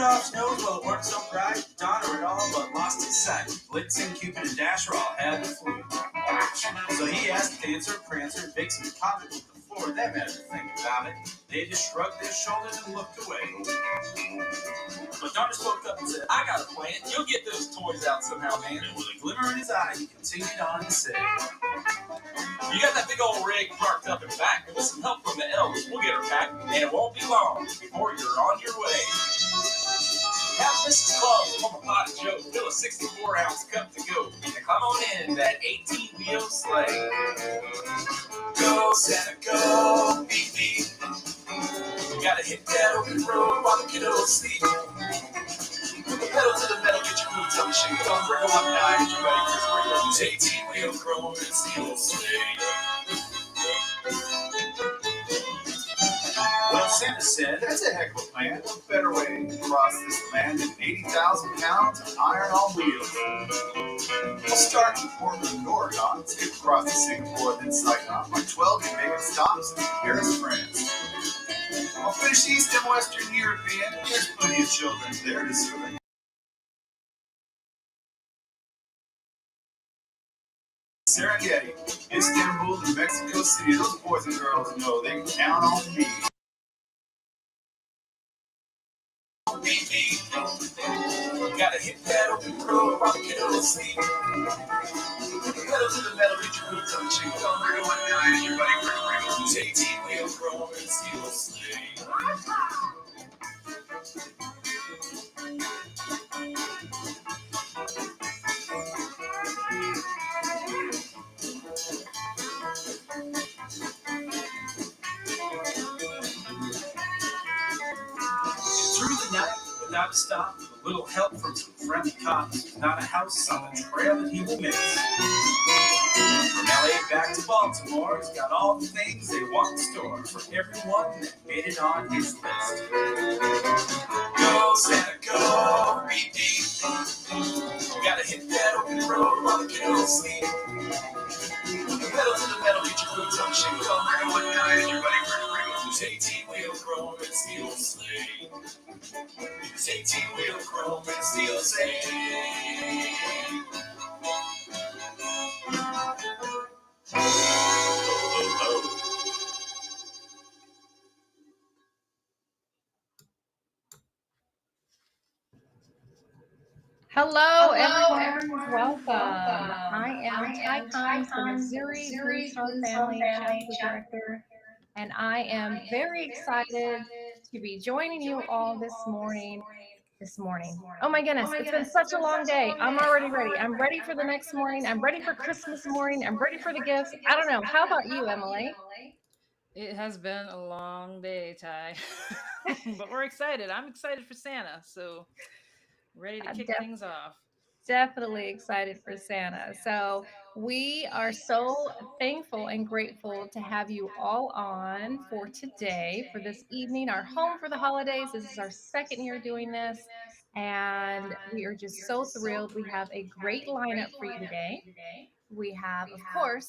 Rudolph's nose, well, it weren't so bright. Donner at all, but lost his sight. Blitzen, Cupid, and Dasher all had the flu. So he asked Dancer, Prancer, Vixen, and Comet with the floor. They had to think about it. They just shrugged their shoulders and looked away. But Donner spoke up and said, I got a plan. You'll get those toys out somehow, man. And with a glimmer in his eye, he continued on to say, you got that big old rig parked up in back. With some help from the elves, we'll get her back, and it won't be long before you're on your way. Have Mrs. Claus from a pot of Joe fill a 64-ounce cup to go, and come on in that 18-wheel sleigh. Go, Santa, go, beep, beep. You gotta hit that open road while the kiddos sleep. Put the pedal to the metal, get your boots on the shake. Don't bring them up now, get you ready for spring. Use 18-wheel chrome and steel sleigh. Well, Santa said, that's a heck of a plan. What better way to cross this land than 80,000 pounds of iron on wheels? We'll start in Portland, Oregon, skip across to Singapore, then Saigon, by 12 Jamaican stops in Paris, France. I'll finish East and Western European. There's plenty of children there to serve. Serengeti, Istanbul, and Mexico City. Those boys and girls know they can count on me. You gotta hit that open road while the kiddos sleep. Put the pedal to the metal, get your boots on the cheek. Don't bring it one night, and your buddy bring it. Use 18-wheel chrome and steel sleigh. Through the night, without a stop, with a little help from some friendly cops, not a house on the trail that he will miss. From LA back to Baltimore, he's got all the things they want in store for everyone that made it on his list. Go, Santa, go, beep, beep. You gotta hit that open road while the kiddos sleep. Put the pedal to the metal, get your boots on the shake. Don't bring it one night, and your buddy bring it. Use 18-wheel chrome and steel sleigh. Use 18-wheel chrome and steel sleigh. Hello, everyone. Welcome. I am Ty Combs, the Missouri Blue Star Family Chapter Director, and I am very excited to be joining you all this morning. Oh my goodness, it's been such a long day. I'm already ready. I'm ready for the next morning. I'm ready for Christmas morning. I'm ready for the gifts. I don't know. How about you, Emily? It has been a long day, Ty. But we're excited. I'm excited for Santa, so ready to kick things off. Definitely excited for Santa. So we are so thankful and grateful to have you all on for today, for this evening, our home for the holidays. This is our second year doing this, and we are just so thrilled. We have a great lineup for you today. We have, of course,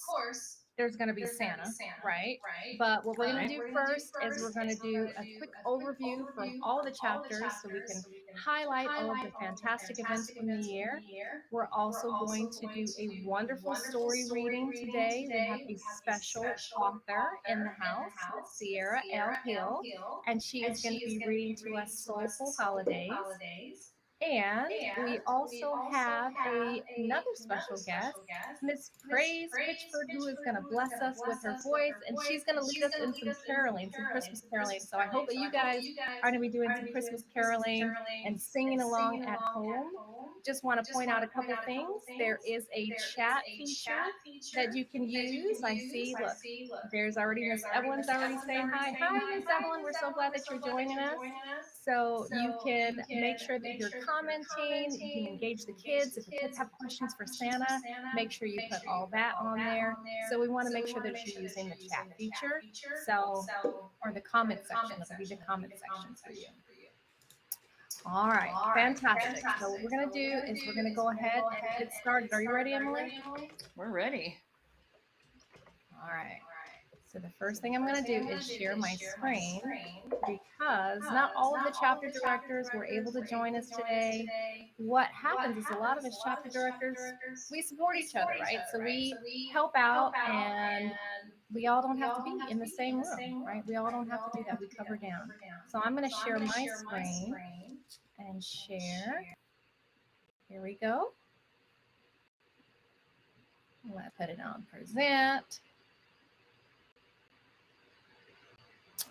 there's going to be Santa, right? But what we're going to do first is we're going to do a quick overview from all the chapters so we can highlight all of the fantastic events from the year. We're also going to do a wonderful story reading today. We have a special author in the house, Sierra L. Hill, and she is going to be reading to us Soulful Holidays. And we also have another special guest, Miss Praise Pitchford, who is going to bless us with her voice, and she's going to lead us in some caroling, some Christmas caroling. So I hope that you guys are going to be doing some Christmas caroling and singing along at home. Just want to point out a couple things. There is a chat feature that you can use. I see, look, there's already Miss Evelyn's already saying hi. Hi, Miss Evelyn. We're so glad that you're joining us. So you can make sure that you're commenting, you can engage the kids. If the kids have questions for Santa, make sure you put all that on there. So we want to make sure that you're using the chat feature. So, or the comment section, it'll be the comment section for you. All right, fantastic. So what we're going to do is we're going to go ahead and get started. Are you ready, Emily? We're ready. All right. So the first thing I'm going to do is share my screen because not all of the chapter directors were able to join us today. What happens is a lot of us chapter directors, we support each other, right? So we help out and we all don't have to be in the same room, right? We all don't have to do that. We cover down. So I'm going to share my screen and share. Here we go. Let's put it on present.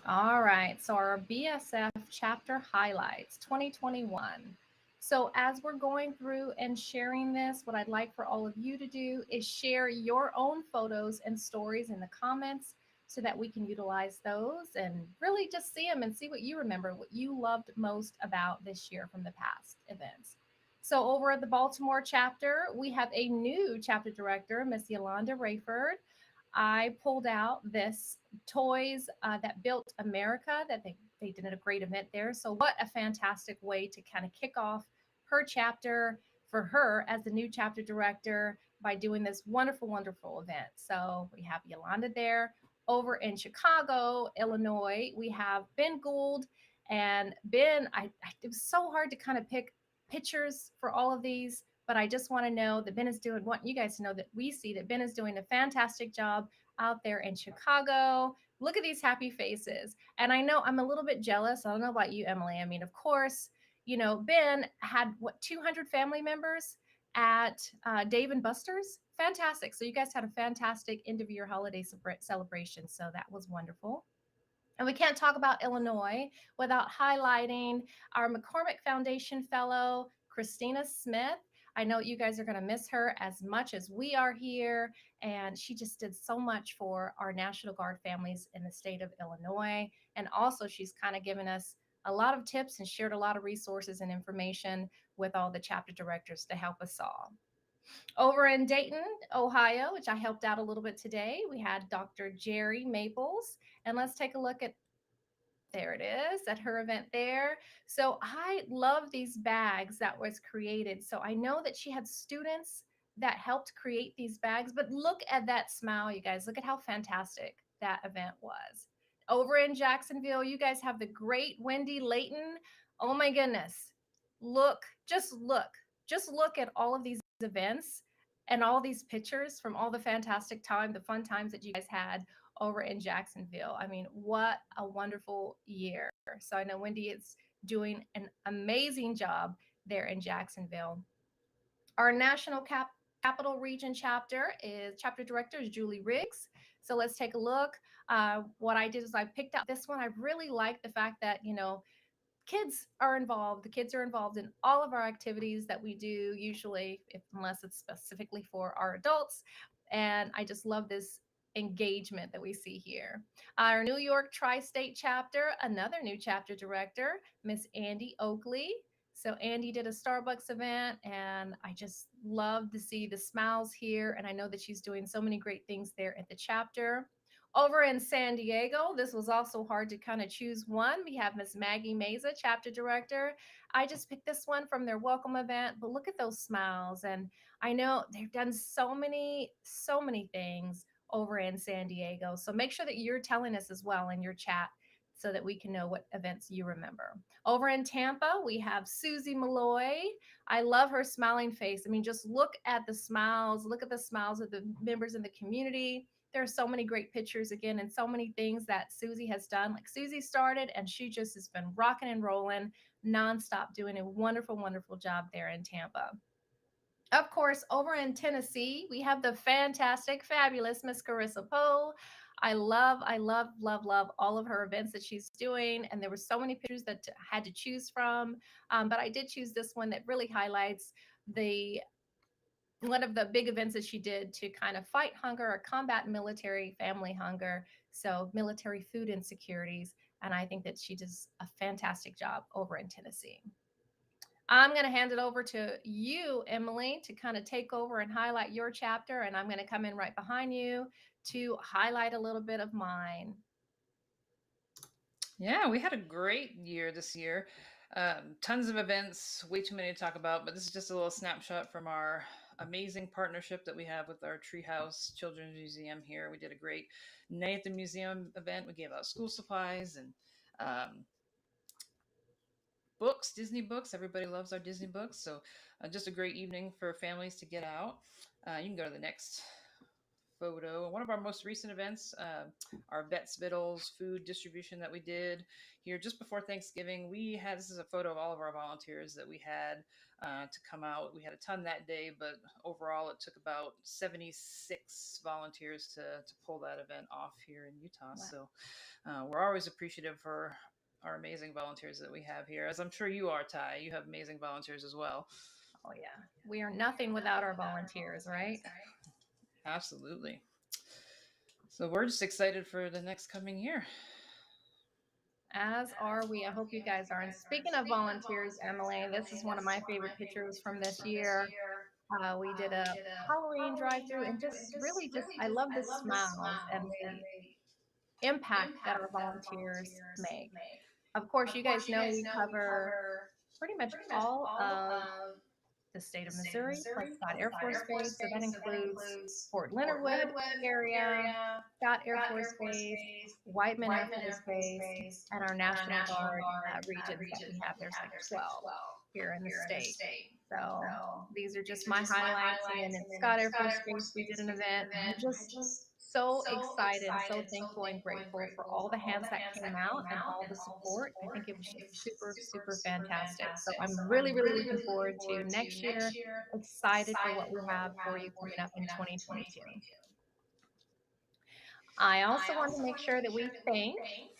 All right, so our Bsf chapter highlights 2021. So as we're going through and sharing this, what I'd like for all of you to do is share your own photos and stories in the comments so that we can utilize those and really just see them and see what you remember, what you loved most about this year from the past events. So over at the Baltimore chapter, we have a new chapter director, Miss Yolanda Rayford. I pulled out this Toys That Built America that they did a great event there. So what a fantastic way to kind of kick off her chapter for her as the new chapter director by doing this wonderful, wonderful event. So we have Yolanda there. Over in Chicago, Illinois, we have Ben Gould. And Ben, it was so hard to kind of pick pictures for all of these, but I just want to know that Ben is doing, want you guys to know that we see that Ben is doing a fantastic job out there in Chicago. Look at these happy faces. And I know I'm a little bit jealous. I don't know about you, Emily. I mean, of course, you know, Ben had what, 200 family members at Dave and Buster's? Fantastic. So you guys had a fantastic end of year holiday celebration. So that was wonderful. And we can't talk about Illinois without highlighting our McCormick Foundation fellow, Christina Smith. I know you guys are going to miss her as much as we are here. And she just did so much for our National Guard families in the state of Illinois. And also, she's kind of given us a lot of tips and shared a lot of resources and information with all the chapter directors to help us all. Over in Dayton, Ohio, which I helped out a little bit today, we had Dr. Jerry Maples. And let's take a look at, there it is, at her event there. So I love these bags that was created. So I know that she had students that helped create these bags, but look at that smile, you guys. Look at how fantastic that event was. Over in Jacksonville, you guys have the great Wendy Layton. Oh my goodness. Look, just look at all of these events and all these pictures from all the fantastic time, the fun times that you guys had over in Jacksonville. I mean, what a wonderful year. So I know Wendy is doing an amazing job there in Jacksonville. Our national capital region chapter director is Julie Riggs. So let's take a look. What I did is I picked out this one. I really like the fact that, you know, kids are involved. The kids are involved in all of our activities that we do, usually, unless it's specifically for our adults. And I just love this engagement that we see here. Our New York Tri State chapter, another new chapter director, Miss Andy Oakley. So, Andy did a Starbucks event, and I just love to see the smiles here. And I know that she's doing so many great things there at the chapter. Over in San Diego, this was also hard to kind of choose one. We have Miss Maggie Meza, chapter director. I just picked this one from their welcome event, but look at those smiles. And I know they've done so many things over in San Diego. So make sure that you're telling us as well in your chat so that we can know what events you remember. Over in Tampa, we have Susie Malloy. I love her smiling face. I mean, just look at the smiles. Look at the smiles of the members in the community. There are so many great pictures again and so many things that Susie has done. Like Susie started and she just has been rocking and rolling nonstop, doing a wonderful, wonderful job there in Tampa. Of course, over in Tennessee, we have the fantastic, fabulous Miss Carissa Poe. I love all of her events that she's doing. And there were so many pictures that I had to choose from. But I did choose this one that really highlights the one of the big events that she did to kind of fight hunger or combat military family hunger. So military food insecurities. And I think that she does a fantastic job over in Tennessee. I'm going to hand it over to you, Emily, to kind of take over and highlight your chapter. And I'm going to come in right behind you to highlight a little bit of mine. Yeah, we had a great year this year. Tons of events, way too many to talk about, but this is just a little snapshot from our amazing partnership that we have with our Treehouse Children's Museum here. We did a great night at the museum event. We gave out school supplies and um, books, Disney books. Everybody loves our Disney books. So just a great evening for families to get out. You can go to the next photo. One of our most recent events, our Vet Spittles food distribution that we did here just before Thanksgiving. We had, this is a photo of all of our volunteers that we had to come out. We had a ton that day, but overall it took about 76 volunteers to pull that event off here in Utah. Wow. So we're always appreciative for our amazing volunteers that we have here. As I'm sure you are, Ty. You have amazing volunteers as well. Oh, yeah. We are nothing without our volunteers, right? Absolutely. So we're just excited for the next coming year. As are we. I hope you guys are. And speaking of volunteers, Emily, this is one of my favorite pictures from this year. We did a Halloween drive-through, and just really just I love the smiles and the impact that our volunteers make. Of course, you guys know we cover pretty much all of the state of Missouri, plus Scott Air Force Base. So that includes Fort Leonard Wood area, Scott Air Force Base, Whiteman Air Force Base, and our National Guard regions that we have. There's like 12 here in the state. So these are just my highlights. And then at Scott Air Force Base, we did an event. I'm just so excited and so thankful and grateful for all the hands that came out and all the support. I think it was just super, super fantastic. So I'm really, really looking forward to next year. Excited for what we have for you coming up in 2022. I also want to make sure that we thank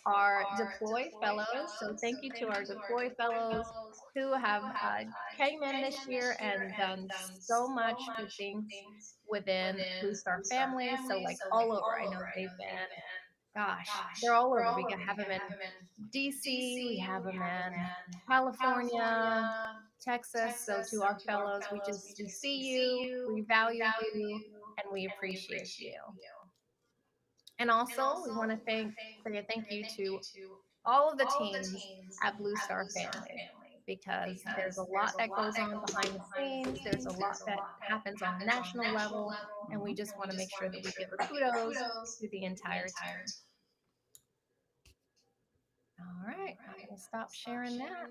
our Deploy Fellows. So thank you to our Deploy Fellows who have came in this year and done so much for things within Blue Star family. So like all over. I know they've been, gosh, they're all over. Have them in DC, we have them in California, Texas. So to our fellows, we see you, we value you, and we appreciate you. And also, we want to say a thank you to all of the teams at Blue Star Family because there's a lot that goes on behind the scenes. There's a lot that happens on a national level, and we just want to make sure that we give kudos to the entire team. All right, I will stop sharing that.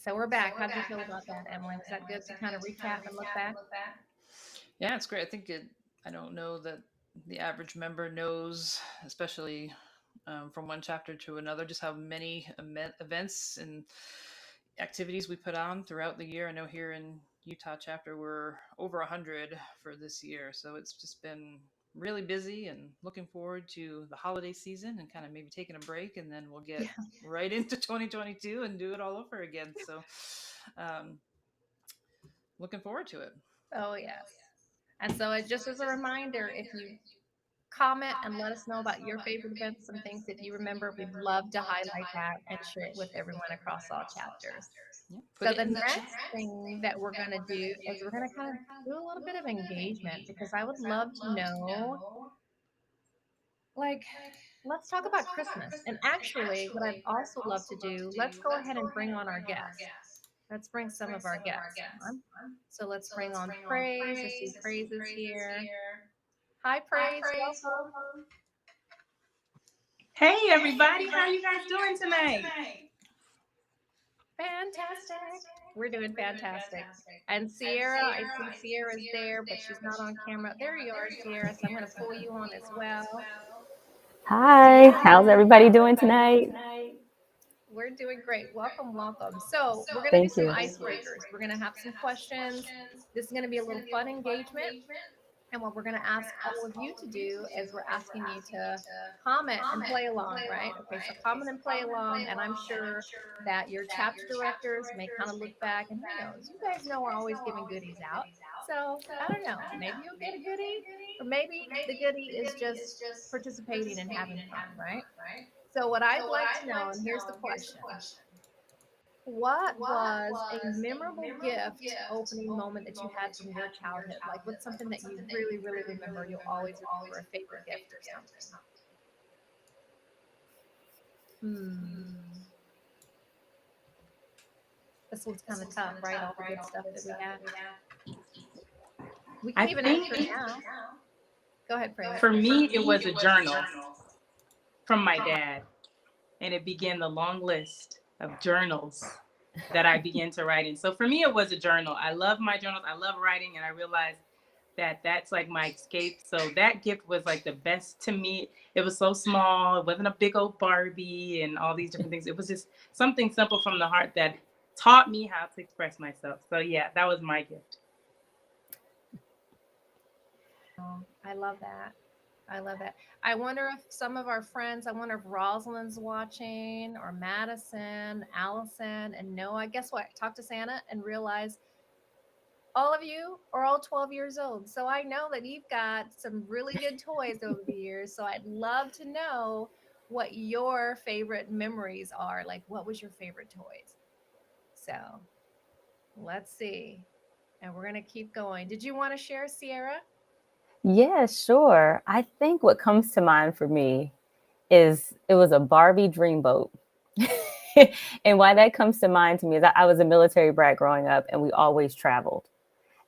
So we're back. How did you feel about that, Emily? Was that good to kind of recap and look back? Yeah, it's great. I don't know that the average member knows, especially from one chapter to another, just how many events and activities we put on throughout the year. I know here in Utah chapter, we're over 100 for this year. So it's just been really busy and looking forward to the holiday season and kind of maybe taking a break, and then we'll get right into 2022 and do it all over again. So looking forward to it. Oh, yes. And so it just as a reminder, if you comment and let us know about your favorite events, some things that you remember, we'd love to highlight that and share it with everyone across all chapters. Yeah, So the next thing that we're going to do is we're going to kind of do a little bit of engagement because I would love to know, like, let's talk about Christmas. And actually, what I'd also love to do, let's go ahead and bring on our guests. Let's bring some of our guests on. So let's bring on Praise. I see Praise is here. Hi, Praise. Welcome. Hey, everybody. How are you guys doing tonight? Fantastic. We're doing fantastic. And Sierra, I see Sierra's there, but she's not on camera. There you are, Sierra. So I'm going to pull you on as well. Hi. How's everybody doing tonight? We're doing great. Welcome, welcome. So we're going to do some icebreakers. We're going to have some questions. This is going to be a little fun engagement. And what we're going to ask all of you to do is we're asking you to comment and play along, right? Okay, so comment and play along. And I'm sure that your chapter directors may kind of look back and who knows? You guys know we're always giving goodies out. So I don't know. Maybe you'll get a goodie, or maybe the goodie is just participating and having fun, right? So what I'd like to know, and here's the question. What was a memorable gift opening moment that you had from your childhood? Like, what's something that you really, really remember? You'll always remember a favorite gift or something. Hmm. This one's kind of tough, right? All the good stuff that we have. We can I even think answer it now. Go ahead, Praise. for me, it was a journal from my dad. And it began the long list of journals that I began to write in. So for me, it was a journal. I love my journals. I love writing. And I realized that that's like my escape. So that gift was like the best to me. It was so small. It wasn't a big old Barbie and all these different things. It was just something simple from the heart that taught me how to express myself. So yeah, that was my gift. Oh, I love that. I love that. I wonder if some of our friends, I wonder if Rosalind's watching or Madison, Allison, and Noah. Guess what? Talk to Santa and realize all of you are all 12 years old. So I know that you've got some really good toys over the years. So I'd love to know what your favorite memories are. Like, what was your favorite toys? So let's see. And we're going to keep going. Did you want to share, Sierra? Yeah, sure. I think what comes to mind for me is it was a Barbie dreamboat. And why that comes to mind to me is I was a military brat growing up and we always traveled.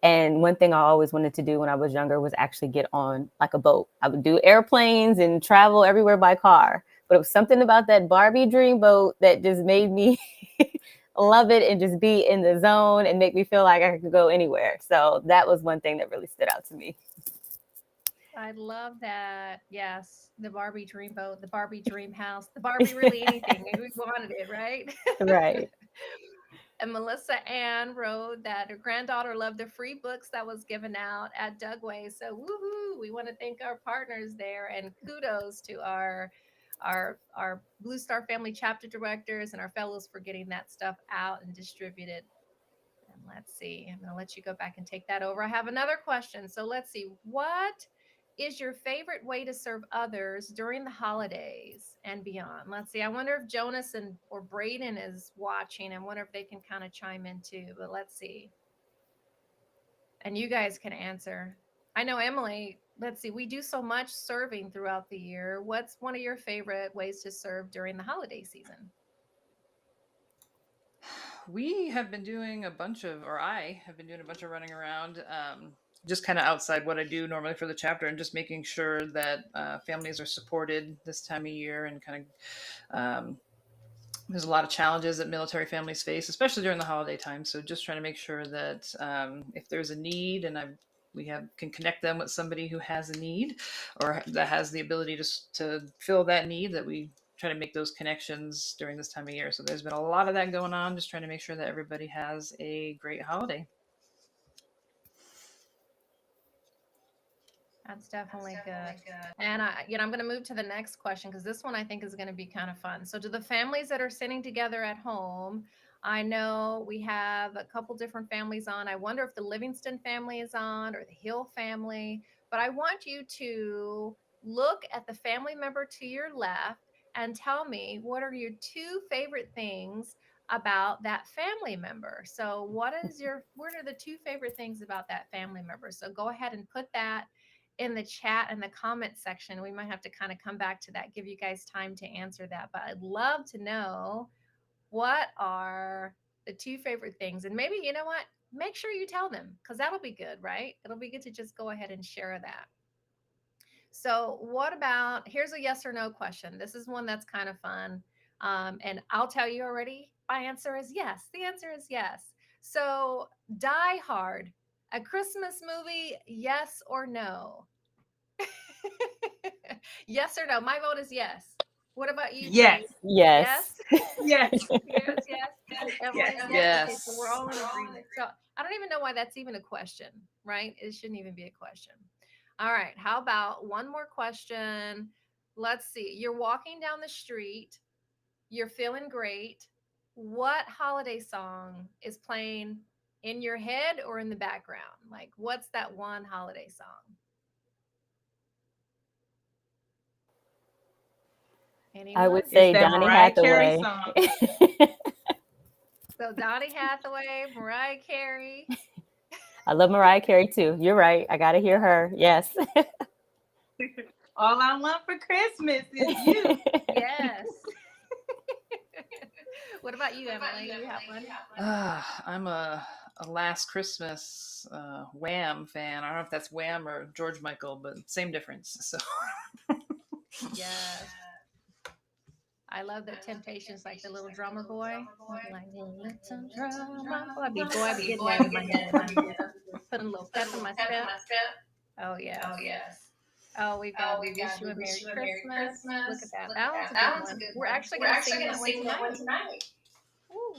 And one thing I always wanted to do when I was younger was actually get on like a boat. I would do airplanes and travel everywhere by car. But it was something about that Barbie dreamboat that just made me love it and just be in the zone and make me feel like I could go anywhere. So that was one thing that really stood out to me. I love that. Yes, the Barbie dreamboat, the Barbie dream house, the Barbie really anything. We wanted it, right? Right. And Melissa Ann wrote that her granddaughter loved the free books that was given out at Dugway. So woohoo! We want to thank our partners there and kudos to our Blue Star Family chapter directors and our fellows for getting that stuff out and distributed. And let's see. I'm going to let you go back and take that over. I have another question. So let's see. What is your favorite way to serve others during the holidays and beyond? Let's see. I wonder if Jonas or Braden is watching. I wonder if they can kind of chime in too. But let's see. And you guys can answer. I know Emily. Let's see. We do so much serving throughout the year. What's one of your favorite ways to serve during the holiday season? We have been doing a bunch of, or I have been doing a bunch of running around, just kind of outside what I do normally for the chapter, and just making sure that families are supported this time of year, and kind of there's a lot of challenges that military families face, especially during the holiday time. So just trying to make sure that if there's a need, and we can connect them with somebody who has a need or that has the ability to fill that need, that we try to make those connections during this time of year. So there's been a lot of that going on, just trying to make sure that everybody has a great holiday. That's definitely good. And I'm going to move to the next question because this one I think is going to be kind of fun. So, to the families that are sitting together at home, I know we have a couple different families on. I wonder if the Livingston family is on or the Hill family, but I want you to look at the family member to your left and tell me what are your two favorite things about that family member. So, what are the two favorite things about that family member? So, go ahead and put that in the chat and the comment section. We might have to kind of come back to that, give you guys time to answer that. But I'd love to know what are the two favorite things. And maybe, you know what? Make sure you tell them because that'll be good, right? It'll be good to just go ahead and share that. So, what about here's a yes or no question. This is one that's kind of fun. And I'll tell you already, my answer is yes. The answer is yes. So, Die Hard, a Christmas movie, yes or no? Yes or no? My vote is yes. What about you, Yes. Praise? Yes. Yes. Yes, yes. Emily's yes. Yes. Okay, so we're all in agreement. So I don't even know why that's even a question, right? It shouldn't even be a question. All right. How about one more question? Let's see. You're walking down the street. You're feeling great. What holiday song is playing in your head or in the background? Like, what's that one holiday song? Anyone? I would It's say that Donny Mariah Carey Hathaway. song. So Donny Hathaway, Mariah Carey. I love Mariah Carey too. You're right. I got to hear her. Yes. All I want for Christmas is you. Yes. What about you, Emily? You have one? I'm a Last Christmas Wham fan. I don't know if that's Wham or George Michael, but same difference. So Yes. I love that Temptations, like the little drummer boy. Like, little drummer boy. Boy, I be getting that in my head. I be just putting a little pep in my step. Oh, yes. Oh, we've got We Wish You a Merry Christmas. Look at that. That one's a good one. We're actually going to sing that one tonight. Ooh.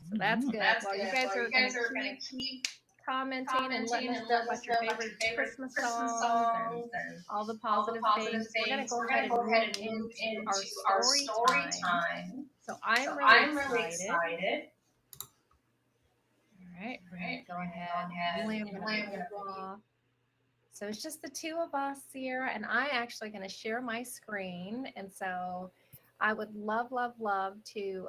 So that's good. Well, you guys are going to keep commenting and letting us know about your favorite Christmas songs and all the positive things. We're going to go ahead and move into our story time. So I'm really excited. All right, we're going to go ahead. Emily, I'm going to pull you off. So it's just the two of us here, and I'm actually going to share my screen. And so I would love to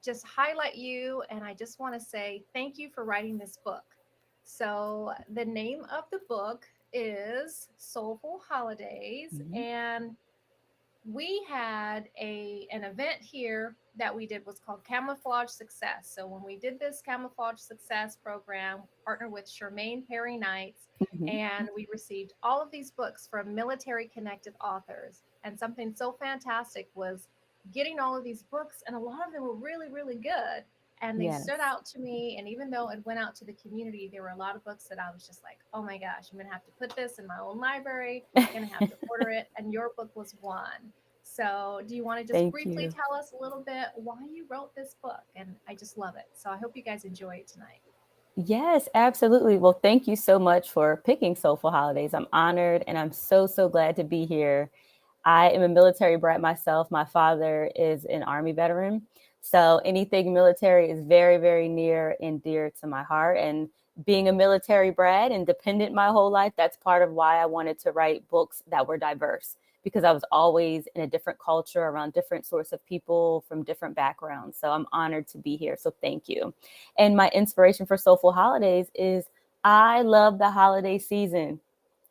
just highlight you. And I just want to say thank you for writing this book. So the name of the book is Soulful Holidays. Mm-hmm. And we had an event here that we did was called Camouflage Success. So when we did this Camouflage Success program, partnered with Charmaine Perry Knights, Mm-hmm. and we received all of these books from military connected authors. And something so fantastic was getting all of these books, and a lot of them were really, really good. And they Yes. stood out to me. And even though it went out to the community, there were a lot of books that I was just like, oh my gosh, I'm going to have to put this in my own library. I'm going to have to order it. And your book was one. So do you want to just Thank briefly you. tell us a little bit why you wrote this book? And I just love it. So I hope you guys enjoy it tonight. Yes, absolutely. Well, thank you so much for picking Soulful Holidays. I'm honored, and I'm so glad to be here. I am a military brat myself. My father is an Army veteran. So anything military is very, very near and dear to my heart. And being a military brat and dependent my whole life, that's part of why I wanted to write books that were diverse, because I was always in a different culture around different sorts of people from different backgrounds. So I'm honored to be here. So thank you. And my inspiration for Soulful Holidays is I love the holiday season.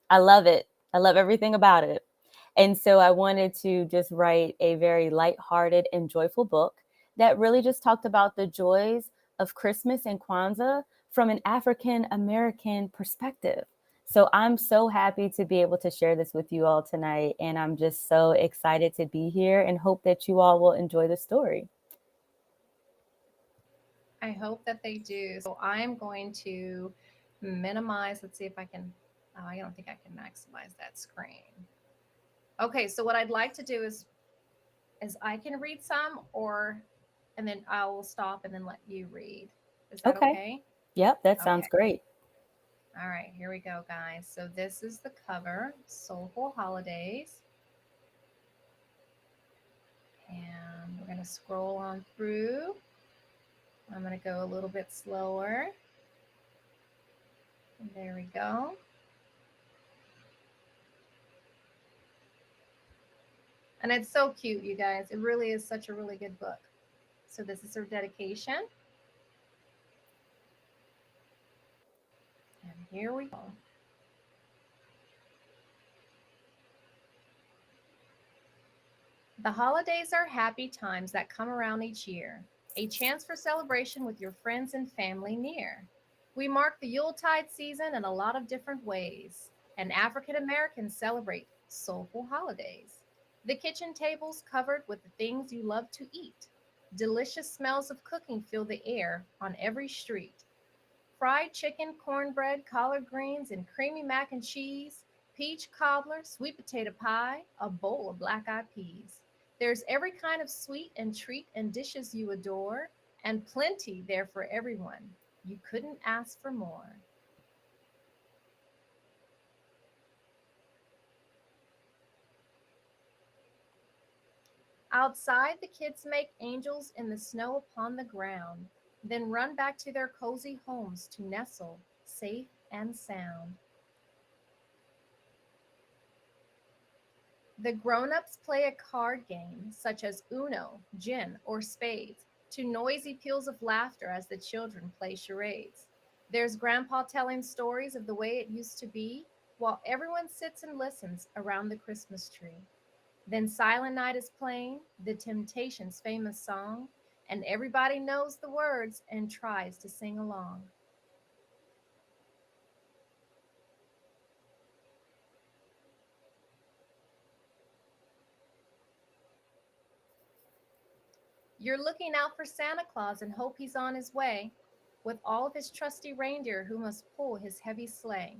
I love it. I love everything about it. And so I wanted to just write a very lighthearted and joyful book that really just talked about the joys of Christmas and Kwanzaa from an African American perspective. So I'm so happy to be able to share this with you all tonight. And I'm just so excited to be here and hope that you all will enjoy the story. I hope that they do. So I'm going to minimize. Let's see if I can. Oh, I don't think I can maximize that screen. Okay, so what I'd like to do is I can read some, and then I will stop and then let you read. Is that okay? Yep, that sounds great. All right, here we go, guys. So this is the cover, Soulful Holidays. And we're going to scroll on through. I'm going to go a little bit slower. And there we go. And it's so cute, you guys. It really is such a really good book. So this is her dedication. And here we go. The holidays are happy times that come around each year, a chance for celebration with your friends and family near. We mark the Yuletide season in a lot of different ways, and African Americans celebrate soulful holidays. The kitchen tables covered with the things you love to eat. Delicious smells of cooking fill the air on every street. Fried chicken, cornbread, collard greens, and creamy mac and cheese, peach cobbler, sweet potato pie, a bowl of black-eyed peas. There's every kind of sweet and treat and dishes you adore, and plenty there for everyone. You couldn't ask for more. Outside, the kids make angels in the snow upon the ground, then run back to their cozy homes to nestle, safe and sound. The grown-ups play a card game, such as Uno, Gin, or Spades, to noisy peals of laughter as the children play charades. There's Grandpa telling stories of the way it used to be, while everyone sits and listens around the Christmas tree. Then Silent Night is playing, the Temptations' famous song, and everybody knows the words and tries to sing along. You're looking out for Santa Claus and hope he's on his way with all of his trusty reindeer who must pull his heavy sleigh.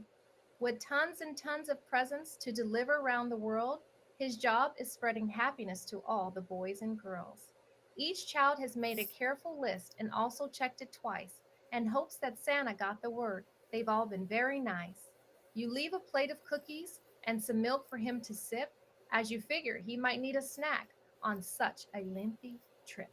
With tons and tons of presents to deliver around the world, his job is spreading happiness to all the boys and girls. Each child has made a careful list and also checked it twice and hopes that Santa got the word. They've all been very nice. You leave a plate of cookies and some milk for him to sip, as you figure he might need a snack on such a lengthy trip.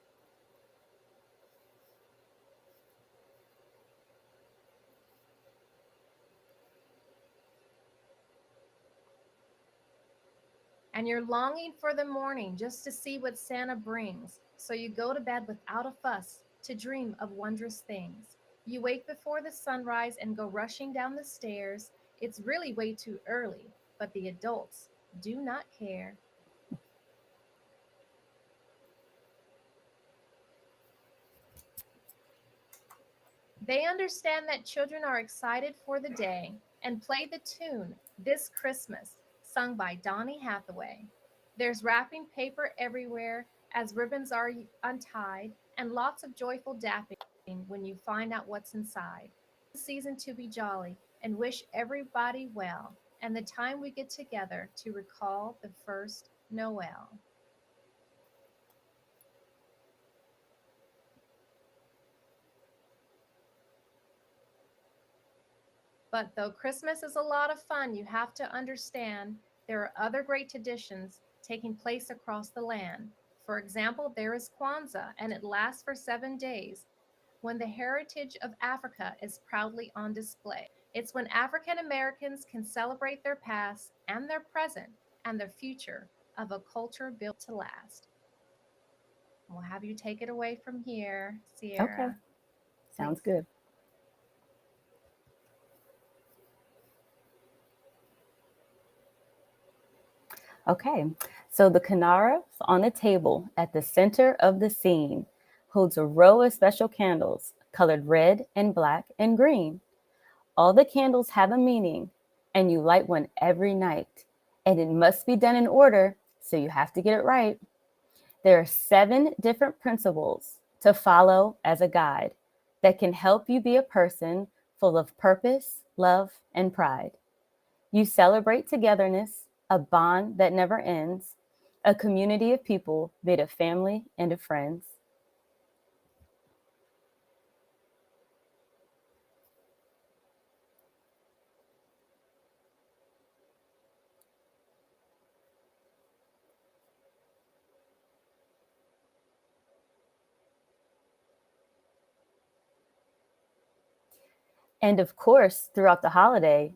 And you're longing for the morning just to see what Santa brings. So you go to bed without a fuss to dream of wondrous things. You wake before the sunrise and go rushing down the stairs. It's really way too early, but the adults do not care. They understand that children are excited for the day and play the tune This Christmas, sung by Donny Hathaway. There's wrapping paper everywhere as ribbons are untied and lots of joyful dapping when you find out what's inside. The season to be jolly and wish everybody well and the time we get together to recall the first Noel. But though Christmas is a lot of fun, you have to understand there are other great traditions taking place across the land. For example, there is Kwanzaa, and it lasts for 7 days when the heritage of Africa is proudly on display. It's when African Americans can celebrate their past and their present and the future of a culture built to last. We'll have you take it away from here, Okay, Sierra. sounds Please. good. Okay, so the Kanara on the table at the center of the scene holds a row of special candles colored red and black and green. All the candles have a meaning, and you light one every night, and it must be done in order, so you have to get it right. There are 7 different principles to follow as a guide that can help you be a person full of purpose, love, and pride. You celebrate togetherness, a bond that never ends, a community of people made of family and of friends. And of course, throughout the holiday,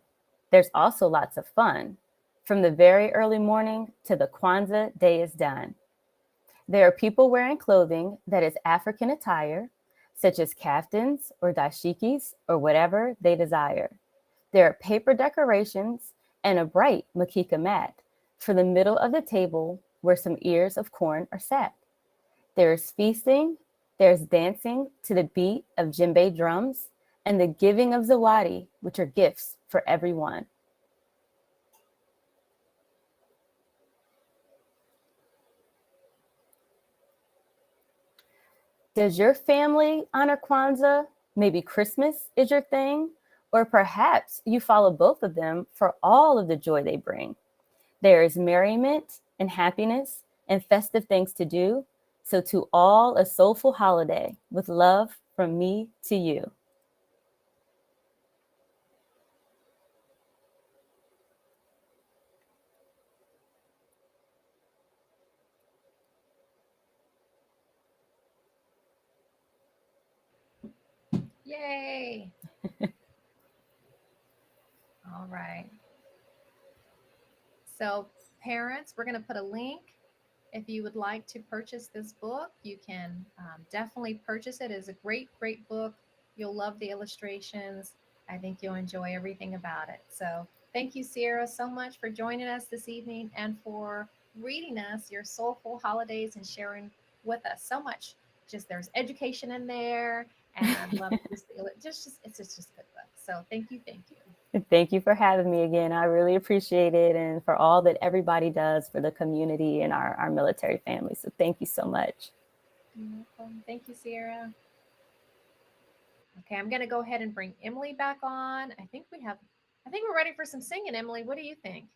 there's also lots of fun. From the very early morning to the Kwanzaa day is done. There are people wearing clothing that is African attire, such as kaftans or dashikis or whatever they desire. There are paper decorations and a bright makika mat for the middle of the table where some ears of corn are set. There is feasting, there's dancing to the beat of djembe drums, and the giving of zawadi, which are gifts for everyone. Does your family honor Kwanzaa? Maybe Christmas is your thing? Or perhaps you follow both of them for all of the joy they bring. There is merriment and happiness and festive things to do. So to all a soulful holiday with love from me to you. Yay! All right. So, parents, we're going to put a link. If you would like to purchase this book, you can definitely purchase it. It is a great, great book. You'll love the illustrations. I think you'll enjoy everything about it. So, thank you, Sierra, so much for joining us this evening and for reading us your soulful holidays and sharing with us so much. Just there's education in there, and love just it's just a good book. So thank you, thank you. Thank you for having me again. I really appreciate it, and for all that everybody does for the community and our military family. So thank you so much. You're welcome. Thank you, Sierra. Okay, I'm gonna go ahead and bring Emily back on. I think we're ready for some singing, Emily. What do you think?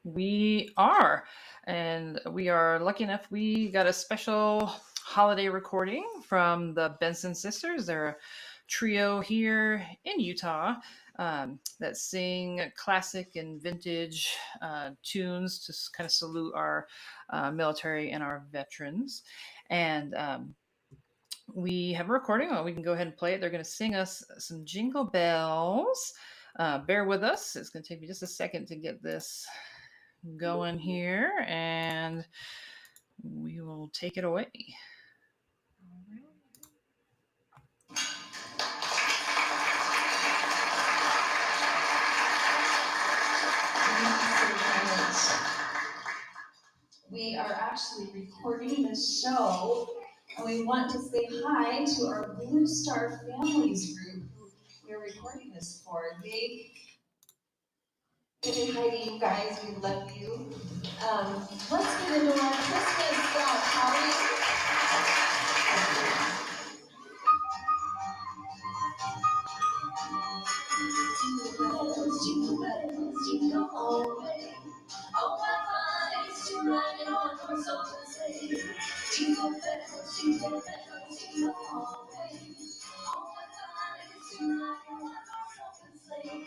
We are. And we are lucky enough, we got a special holiday recording from the Benson sisters. They're a trio here in Utah that sing classic and vintage tunes to kind of salute our military and our veterans. And we have a recording. Well, we can go ahead and play it. They're going to sing us some Jingle Bells. Bear with us. It's going to take me just a second to get this going here, and we will take it away. We are actually recording this show, and we want to say hi to our Blue Star Families group who we're recording this for. They say hi to you guys. We love you. Let's get into our Christmas party. Jingle bells, jingle bells, jingle all the way. Oh, what fun it is to ride in one horse open sleigh. Jingle bells, jingle bells, jingle all the way. Oh, what fun it is to ride in one horse open sleigh.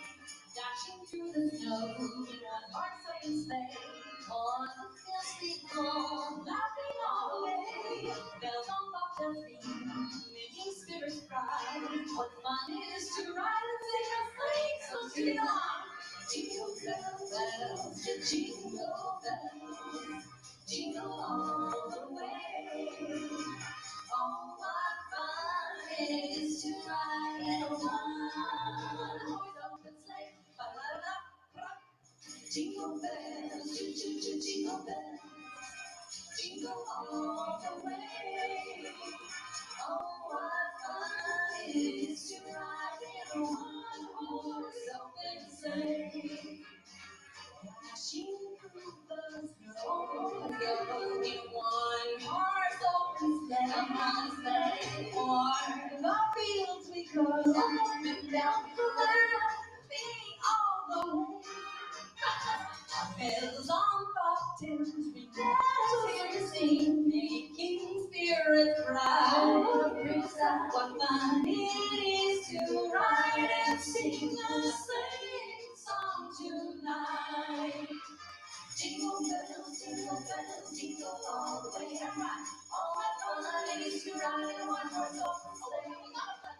Dashing through the snow in one horse open sleigh. On the fields we go, laughing all the way. Bells on bobtails ring, making spirits bright. What fun it is to ride and sing a sleigh. So sing along. Jingle bells, jingle bells, jingle all the way. Oh, what fun it is to ride in a one-horse open sleigh. Ba-la-la-la. Jingle bells, jingle bells, jingle all the way. Oh, what fun it is to ride in a one-horse open sleigh. Dashing through the snow, go in one horse open sleigh. O'er the fields we go, up and down the laughing all the way. Bells on bobtails ring, bells here to sing, making spirits bright. What fun it is to ride and sing a sleighing song tonight. Jingle bells, jingle all the way. Oh, what fun it is to ride in one horse open sleigh.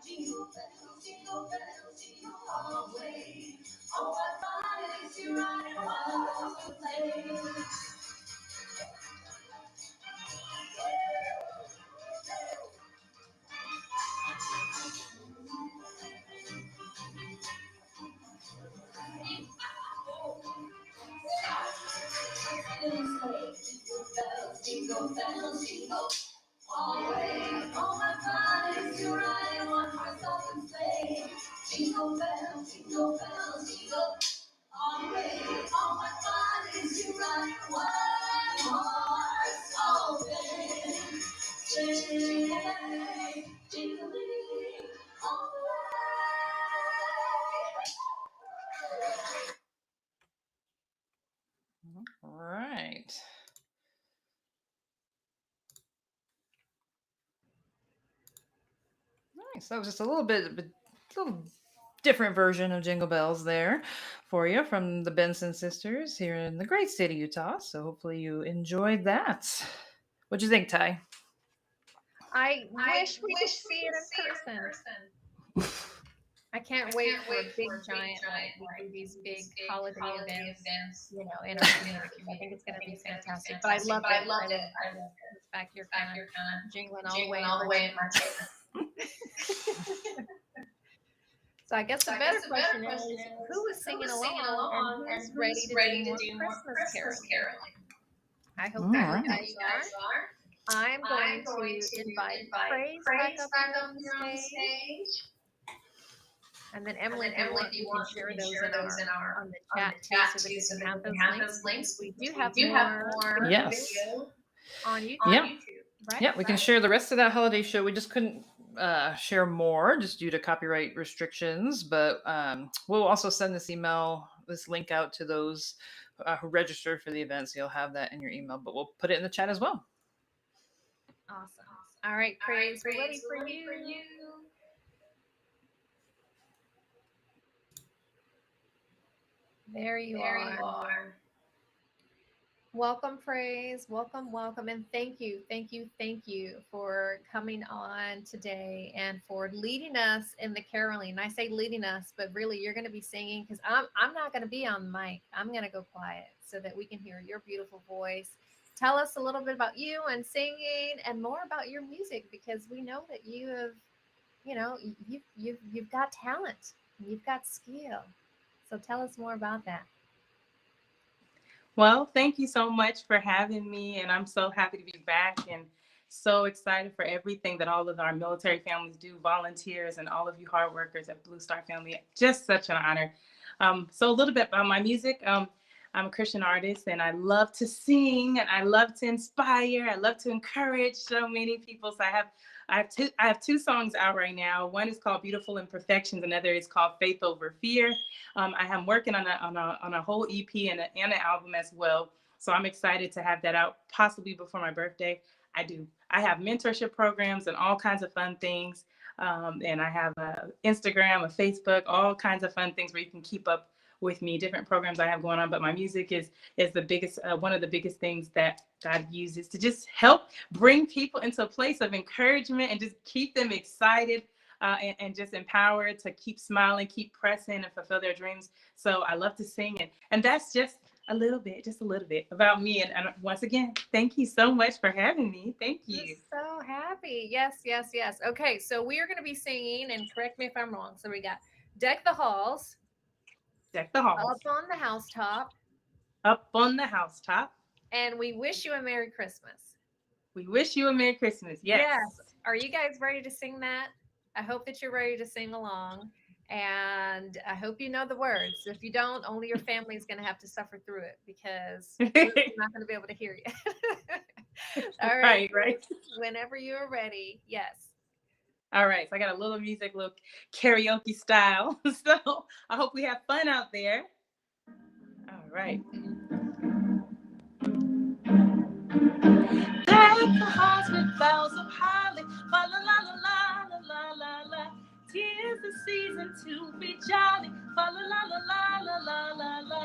Jingle bells, jingle all the way. Oh, what fun it is to ride in one horse open sleigh. Jingle bells, jingle all the way. Oh, what fun it is to ride in one horse open sleigh. Jingle bells, jingle all the way. Oh, what fun it is to ride in one horse open sleigh. Jingling all the way. All right. Nice. That was just a little different version of Jingle Bells there for you from the Benson sisters here in the great state of Utah. So hopefully you enjoyed that. What'd you think, Ty? I wish we could see it in person. I can't wait for a big giant, like we do these big holiday events, in our community. I think it's going to be fantastic. But I loved it. I loved the fact you're kind of jingling all the way in my So I guess the better question is, who is singing along and who's ready to do more Christmas caroling? I hope All that right. you guys are. I'm going to invite Praise back up here on the stage. And then Emily, if you want, you can share those in our on the chat too, so that we can have those links. Because we do have more Yes. on YouTube. Yeah. Right? Yeah, we can share the rest of that holiday show. We just couldn't share more just due to copyright restrictions, but we'll also send this link out to those who registered for the event, so you'll have that in your email, but we'll put it in the chat as well. Awesome. All right, Praise, we're ready for you. There you are. Welcome, Praise. Welcome. And thank you for coming on today and for leading us in the caroling. I say leading us, but really you're going to be singing, because I'm not going to be on the mic. I'm going to go quiet so that we can hear your beautiful voice. Tell us a little bit about you and singing, and more about your music, because we know that you have, you've got talent, you've got skill. So tell us more about that. Well, thank you so much for having me, and I'm so happy to be back and so excited for everything that all of our military families do, volunteers, and all of you hard workers at Blue Star Family. Just such an honor. So a little bit about my music. I'm a Christian artist, and I love to sing, and I love to inspire. I love to encourage so many people. So I have two songs out right now. One is called Beautiful Imperfections. Another is called Faith Over Fear. I am working on a whole EP and an album as well. So I'm excited to have that out possibly before my birthday. I have mentorship programs and all kinds of fun things. And I have a Instagram, a Facebook, all kinds of fun things where you can keep up with me, different programs I have going on. But my music is the biggest, one of the biggest things that God uses to just help bring people into a place of encouragement and just keep them excited. And just empowered to keep smiling, keep pressing, and fulfill their dreams. So I love to sing, and that's just a little bit about me. And once again, thank you so much for having me. Thank you. So happy. Yes. Okay, so we are going to be singing, and correct me if I'm wrong. So we got Deck the Halls. Deck the Halls. Up on the Housetop. Up on the Housetop. And We Wish You a Merry Christmas. We Wish You a Merry Christmas. Yes. Are you guys ready to sing that? I hope that you're ready to sing along, and I hope you know the words. If you don't, only your family is going to have to suffer through it, because we're not going to be able to hear you. All right. Right. Whenever you're ready. Yes. All right. So I got a little music, little karaoke style. So I hope we have fun out there. All right. Deck the halls with boughs of holly, fa la la la la la la la. 'Tis the season to be jolly, fa la la la la la la la.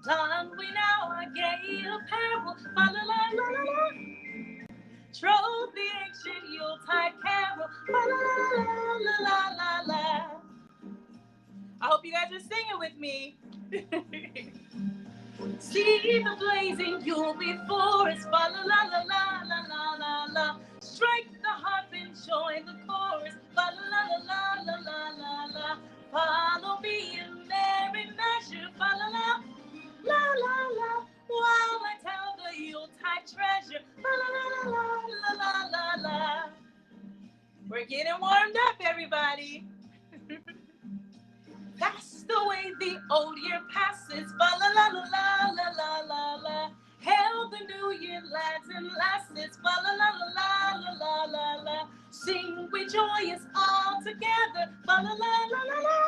Don we now our gay apparel, fa la la la la la. Troll the ancient Yuletide carol, fa la la la la la la. I hope you guys are singing with me. See the blazing Yule before us, fa la la la la la la la la. Strike the harp and join the chorus, fa la la la la la la la. Follow me in merry measure, fa la la la la la. While I tell the Yuletide treasure, fa la la la la la la la. We're getting warmed up, everybody. That's the way the old year passes, fa la la la la la la la la. Hail the new year, lads and lasses, fa la la la la la la la. Sing we joyous all together, fa la la la la la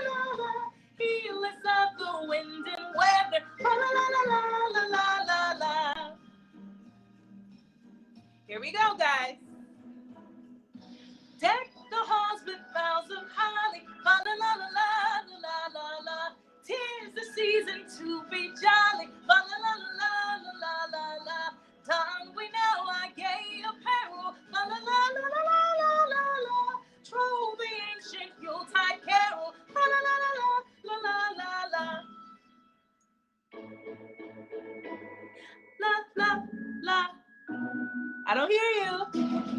la la. Heedless of the wind and weather, fa la la la la la la la. Here we go, guys. Deck the halls with boughs of holly, fa la la la la la la la. 'Tis the season to be jolly, fa la la la la la la la. Don we now our gay apparel, fa la la la la la la la. Troll the ancient Yuletide carol, fa la la la la la la la. La la la. I don't hear you.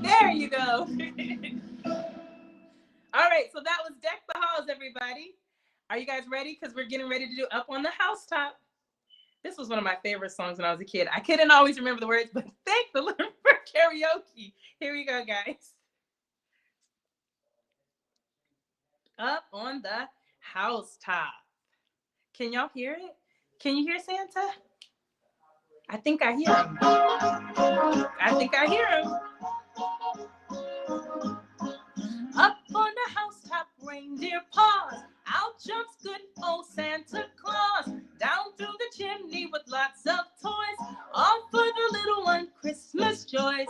There you go. All right, so that was Deck the Halls, everybody. Are you guys ready? Because we're getting ready to do Up on the Housetop. This was one of my favorite songs when I was a kid. I couldn't always remember the words, but thank the Lord for karaoke. Here we go, guys. Up on the housetop. Can y'all hear it? Can you hear Santa? I think I hear him. I think I hear him. Up on the housetop, reindeer paws. Out jumps good old Santa Claus. Down through the chimney with lots of toys. All for the little one, Christmas joys.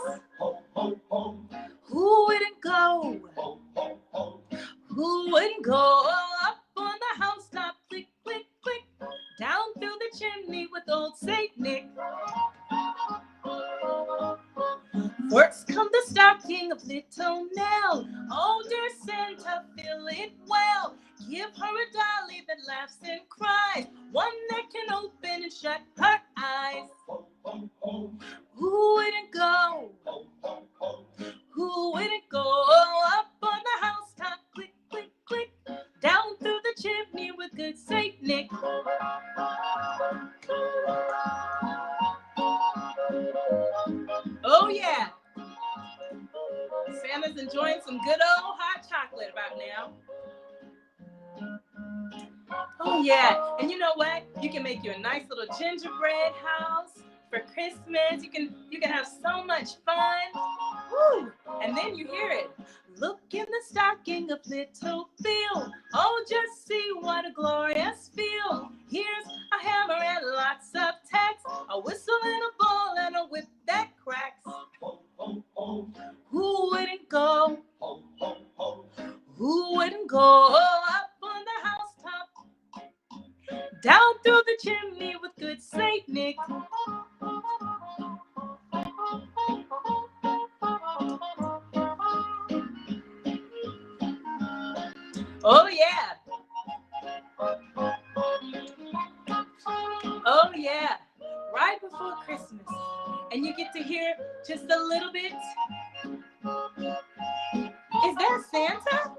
Who wouldn't go? Who wouldn't go? Up on the housetop, click, click, click. Down through the chimney with old Saint Nick. First come the stocking of little Nell. Oh, dear Santa, fill it well. Give her a dolly that laughs and cries. One that can open and shut her eyes. Who wouldn't go? Who wouldn't go? Up on the housetop, click, click, click. Down through the chimney with good Saint Nick. Oh, yeah. Santa's enjoying some good old hot chocolate about now. Oh, yeah. And you know what? You can make you a nice little gingerbread house for Christmas. You can have so much fun. Woo! And then you hear it. Look in the stocking of little Phil. Oh, just see what a glorious feel. Here's a hammer and lots of tacks, a whistle and a ball and a whip that cracks. Who wouldn't go? Who wouldn't go up on the housetop? Down through the chimney with good Saint Nick. Oh, yeah. Oh, yeah. Right before Christmas. And you get to hear just a little bit. Is that Santa?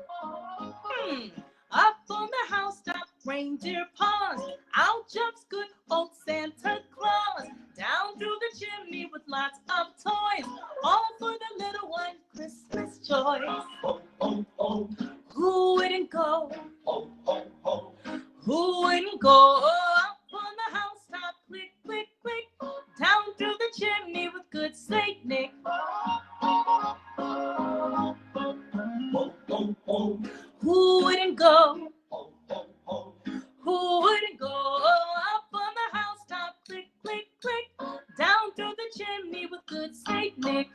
Up on the housetop, reindeer paws. Out jumps good old Santa Claus. Down through the chimney with lots of toys. All for the little one, Christmas joys. Who wouldn't go? Who wouldn't go? Up on the housetop, click, click, click. Down through the chimney with good Saint Nick. Who wouldn't go? Who wouldn't go? Up on the housetop, click, click, click. Down through the chimney with good Saint Nick.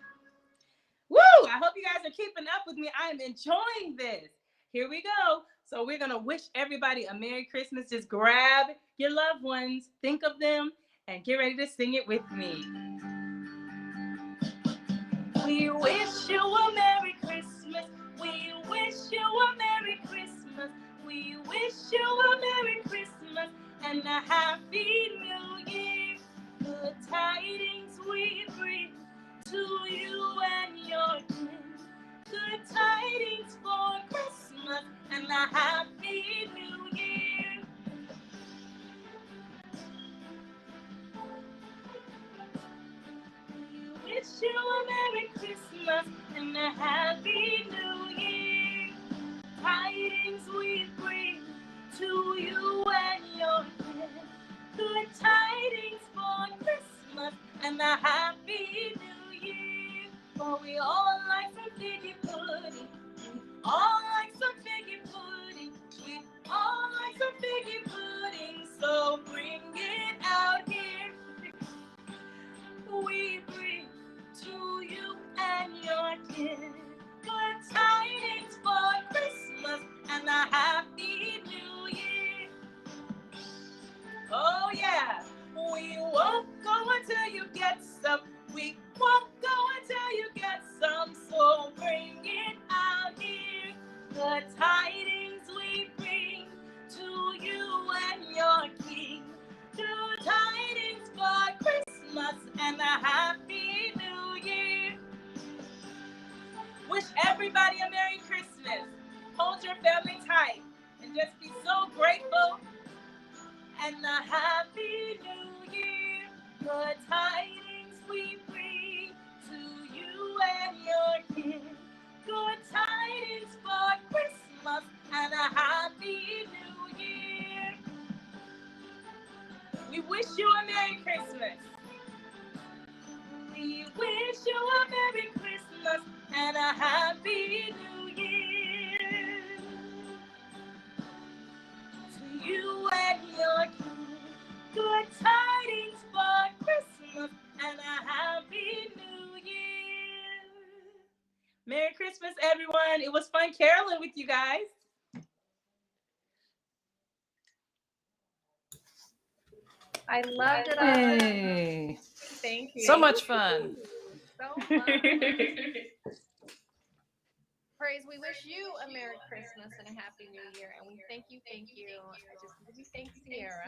Woo! I hope you guys are keeping up with me. I am enjoying this. Here we go. So we're going to wish everybody a Merry Christmas. Just grab your loved ones, think of them, and get ready to sing it with me. We wish you a Merry Christmas. We wish you a Merry Christmas. We wish you a Merry Christmas and a Happy New Year. Good tidings we bring to you and your kin. Good tidings for Christmas and a Happy New Year. We wish you a Merry Christmas and a Happy New Year. Tidings we bring to you and your kin. Good tidings for Christmas and a Happy New Year. For we all like some figgy pudding. We all like some figgy pudding. We all like some figgy pudding. So bring it out here. We bring to you and your kin. Good tidings for Christmas and a Happy New Year. Oh yeah, we won't go until you get some. We won't go until you get some. So bring it out here. The tidings we bring to you and your king. Good tidings for Christmas and a Happy New Year. Wish everybody a Merry Christmas. Hold your family tight and just be so grateful and a happy new year. Good tidings we bring to you and your kin. Good tidings for Christmas and a happy new year. We wish you a Merry Christmas. We wish you a Merry Christmas and a Happy New Year. To you and your kin, good tidings for Christmas and a Happy New Year. Merry Christmas, everyone. It was fun caroling with you guys. I loved it. Hey. Thank you. So much fun. So fun. Praise, we wish you a Merry Christmas and a Happy New Year. And we thank you. I just want to thank Sierra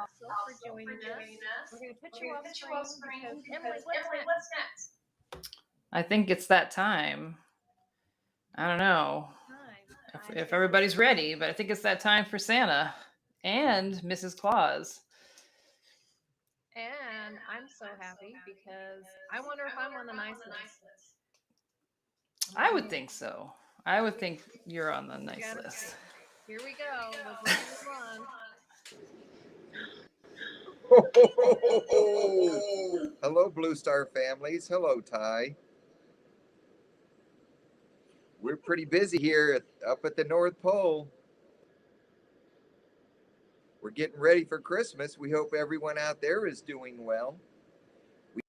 also for joining us. We're going to put you off screen because Emily, what's next? I think it's that time. I don't know if everybody's ready, but I think it's that time for Santa and Mrs. Claus. And I'm so happy because I wonder if I'm on the nice list. I would think so. I would think you're on the nice list. Here we go. Let's run. Ho, ho, ho, ho, ho. Hello, Blue Star families. Hello, Ty. We're pretty busy here up at the North Pole. We're getting ready for Christmas. We hope everyone out there is doing well.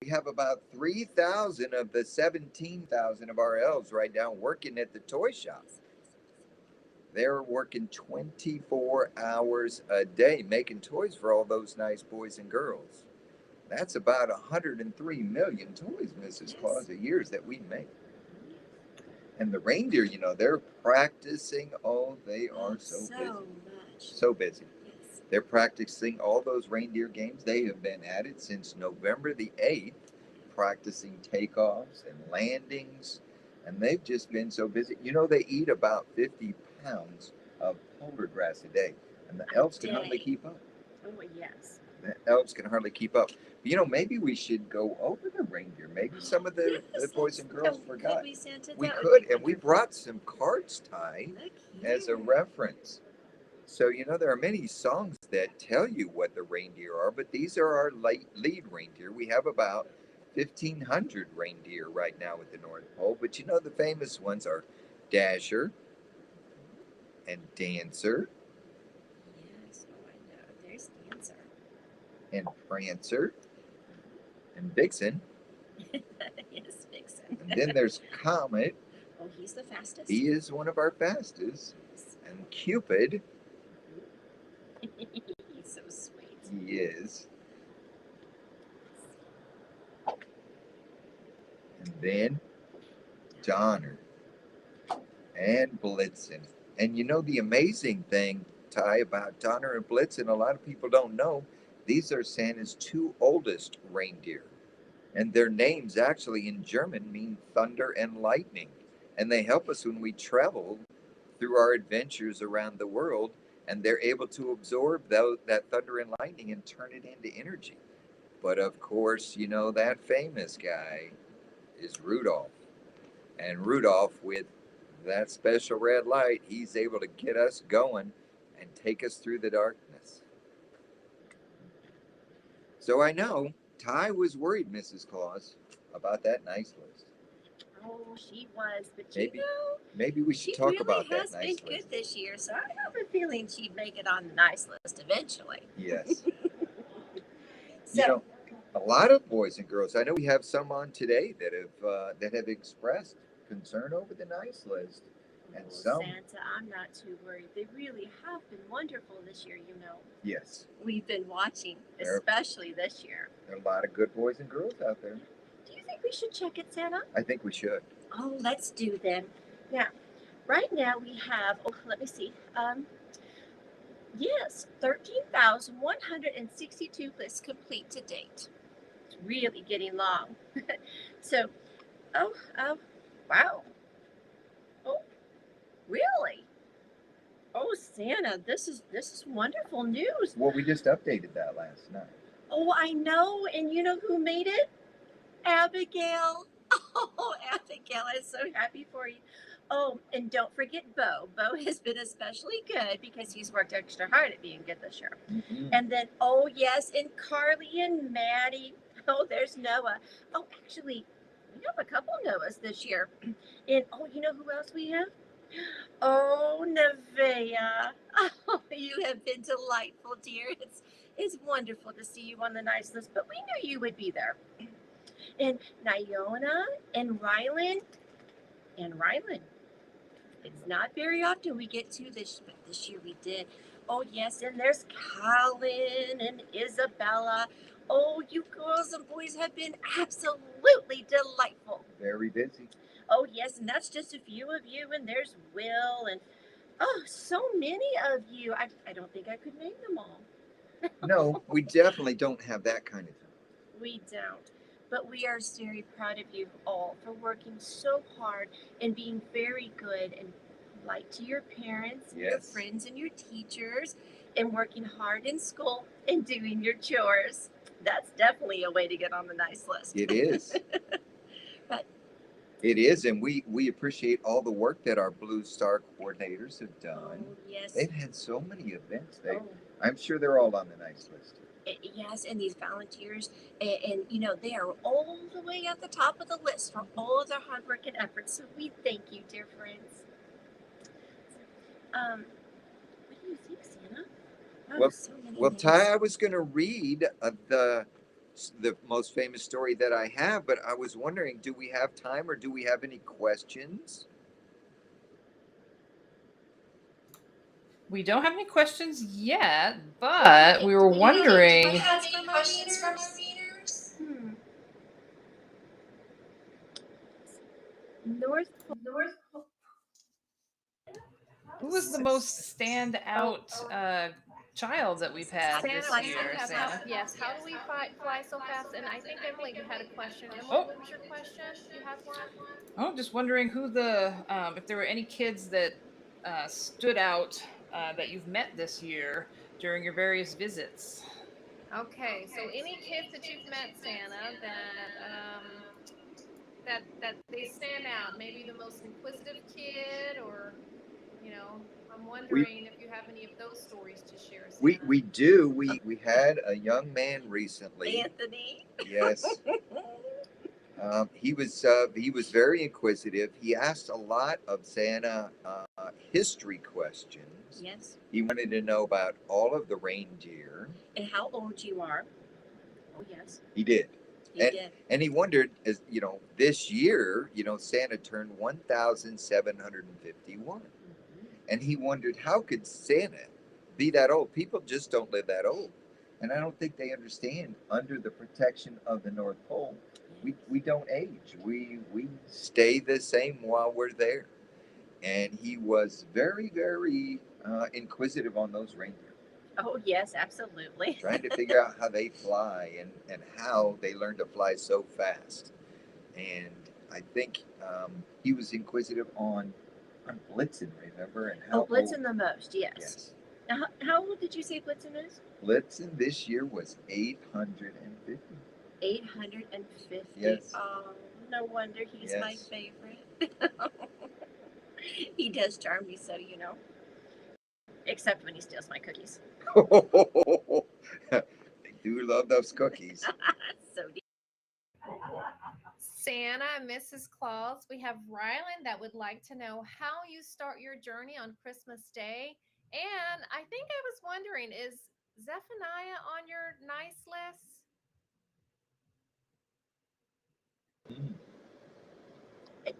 We have about 3,000 of the 17,000 of our elves right now working at the toy shop. They're working 24 hours a day making toys for all those nice boys and girls. That's about 103 million toys, Mrs. Claus, a year that we make. And the reindeer, you know, they're practicing. Oh, they are so busy. So busy. Yes. They're practicing all those reindeer games. They have been at it since November the 8th, practicing takeoffs and landings. And they've just been so busy. You know, they eat about 50 pounds of polar grass a day. And the elves can hardly keep up. Oh, yes. The elves can hardly keep up. But, you know, maybe we should go over the reindeer. Maybe some of the boys and girls forgot. We could, and we brought some cards, Ty, as a reference. So, you know, there are many songs that tell you what the reindeer are, but these are our lead reindeer. We have about 1,500 reindeer right now at the North Pole, but you know, the famous ones are Dasher and Dancer. Yes, oh, I know. There's Dancer. And Prancer and Vixen. Yes, Vixen. And then there's Comet. Oh, he's the fastest. He is one of our fastest. And Cupid. He's so sweet. He is. And then Donner and Blitzen. And you know the amazing thing, Ty, about Donner and Blitzen, a lot of people don't know, these are Santa's two oldest reindeer. And their names actually in German mean thunder and lightning. And they help us when we travel through our adventures around the world, and they're able to absorb that thunder and lightning and turn it into energy. But of course, you know, that famous guy is Rudolph. And Rudolph, with that special red light, he's able to get us going and take us through the darkness. So I know Ty was worried, Mrs. Claus, about that nice list. Oh, she was, but maybe we should talk about that nice list. She really has been good this year, so I have a feeling she'd make it on the nice list eventually. Yes. So, you know, a lot of boys and girls. I know we have some on today that have expressed concern over the nice list, and some. Santa, I'm not too worried. They really have been wonderful this year. You know. Yes. We've been watching, especially this year. There are a lot of good boys and girls out there. Do you think we should check it, Santa? I think we should. Oh, let's do then. Now, right now we have. Oh, let me see. Yes, 13,162 lists complete to date. It's really getting long. So, wow. Oh, really? Oh, Santa, this is wonderful news. Well, we just updated that last night. Oh, I know. And you know who made it? Abigail. Oh, Abigail, I'm so happy for you. Oh, and don't forget Bo. Bo has been especially good because he's worked extra hard at being good this year. Mm-hmm. And then, oh, yes, and Carly and Maddie. Oh, there's Noah. Oh, actually, we have a couple Noahs this year. And, oh, you know who else we have? Oh, Nevaeh. Oh, you have been delightful, dear. It's wonderful to see you on the nice list, but we knew you would be there. And Nyona and Rylan. It's not very often we get to this, but this year we did. Oh, yes, and there's Colin and Isabella. Oh, you girls and boys have been absolutely delightful. Very busy. Oh, yes, and that's just a few of you, and there's Will, and oh, so many of you. I don't think I could name them all. No, we definitely don't have that kind of time. We don't. But we are very proud of you all for working so hard and being very good and polite to your parents, and your Yes. friends, and your teachers, and working hard in school and doing your chores. That's definitely a way to get on the nice list. It is. But It is, and we appreciate all the work that our Blue Star coordinators have done. oh, yes. They've had so many events. Oh. I'm sure they're all on the nice list. Yes, and these volunteers, and you know, they are all the way at the top of the list for all of their hard work and efforts. So we thank you, dear friends. What do you think, Santa? Oh, so many Well, names. Ty, I was going to read the most famous story that I have, but I was wondering, do we have time or do we have any questions? We don't have any questions yet, but we were wondering. Have any questions from our readers? North Who was the most standout child that we've had Santa, this I do year, have Santa? yes. How do we fly so fast? And I think Emily, you had a question. Emily, Oh. what was your question? You had one. Oh, just wondering who if there were any kids that stood out that you've met this year during your various visits. Okay, so any kids that you've met, Santa, that they stand out. Maybe the most inquisitive kid, or I'm wondering if you have any of those stories to share. Santa. We do. We had a young man recently. Anthony. Yes. He was very inquisitive. He asked a lot of Santa history questions. Yes. He wanted to know about all of the reindeer. And how old you are. Oh, yes. He did. He did. And he wondered, as this year, Santa turned 1,751. And he wondered, how could Santa be that old? People just don't live that old. And I don't think they understand, under the protection of the North Pole, we don't age. We stay the same while we're there. And he was very, very inquisitive on those reindeer. Oh, yes, absolutely. Trying to figure out how they fly and how they learn to fly so fast. And I think he was inquisitive on Blitzen, remember? And how Blitzen old, the most, yes. Now, how old did you say Blitzen is? Blitzen this year was 850. 850. Yes. Oh, no wonder he's my Yes. favorite. He does charm me, so except when he steals my cookies. I do love those cookies. So deep. Santa and Mrs. Claus, we have Rylan that would like to know how you start your journey on Christmas Day. And I think I was wondering, is Zephaniah on your nice list?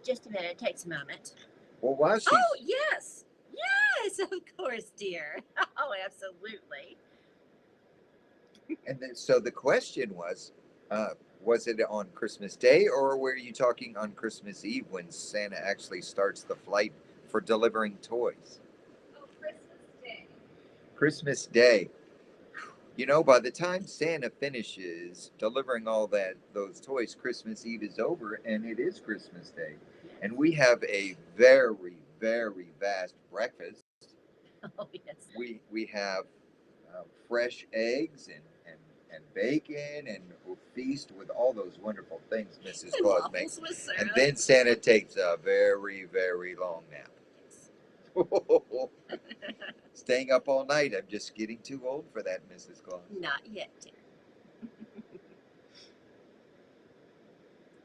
Just a minute, it takes a moment. Well, while she's Oh, yes. Yes, of course, dear. Oh, absolutely. and then, so the question was it on Christmas Day, or were you talking on Christmas Eve when Santa actually starts the flight for delivering toys? Oh, Christmas Day. Christmas Day. By the time Santa finishes delivering all those toys, Christmas Eve is over, and it is Christmas Day. And we have a very, very vast breakfast. Oh, yes. We have fresh eggs and bacon, and we'll feast with all those wonderful things Mrs. And Claus makes. waffles with syrup. And then Santa takes a very, very long nap. Staying up all night. I'm just getting too old for that, Mrs. Claus. Not yet.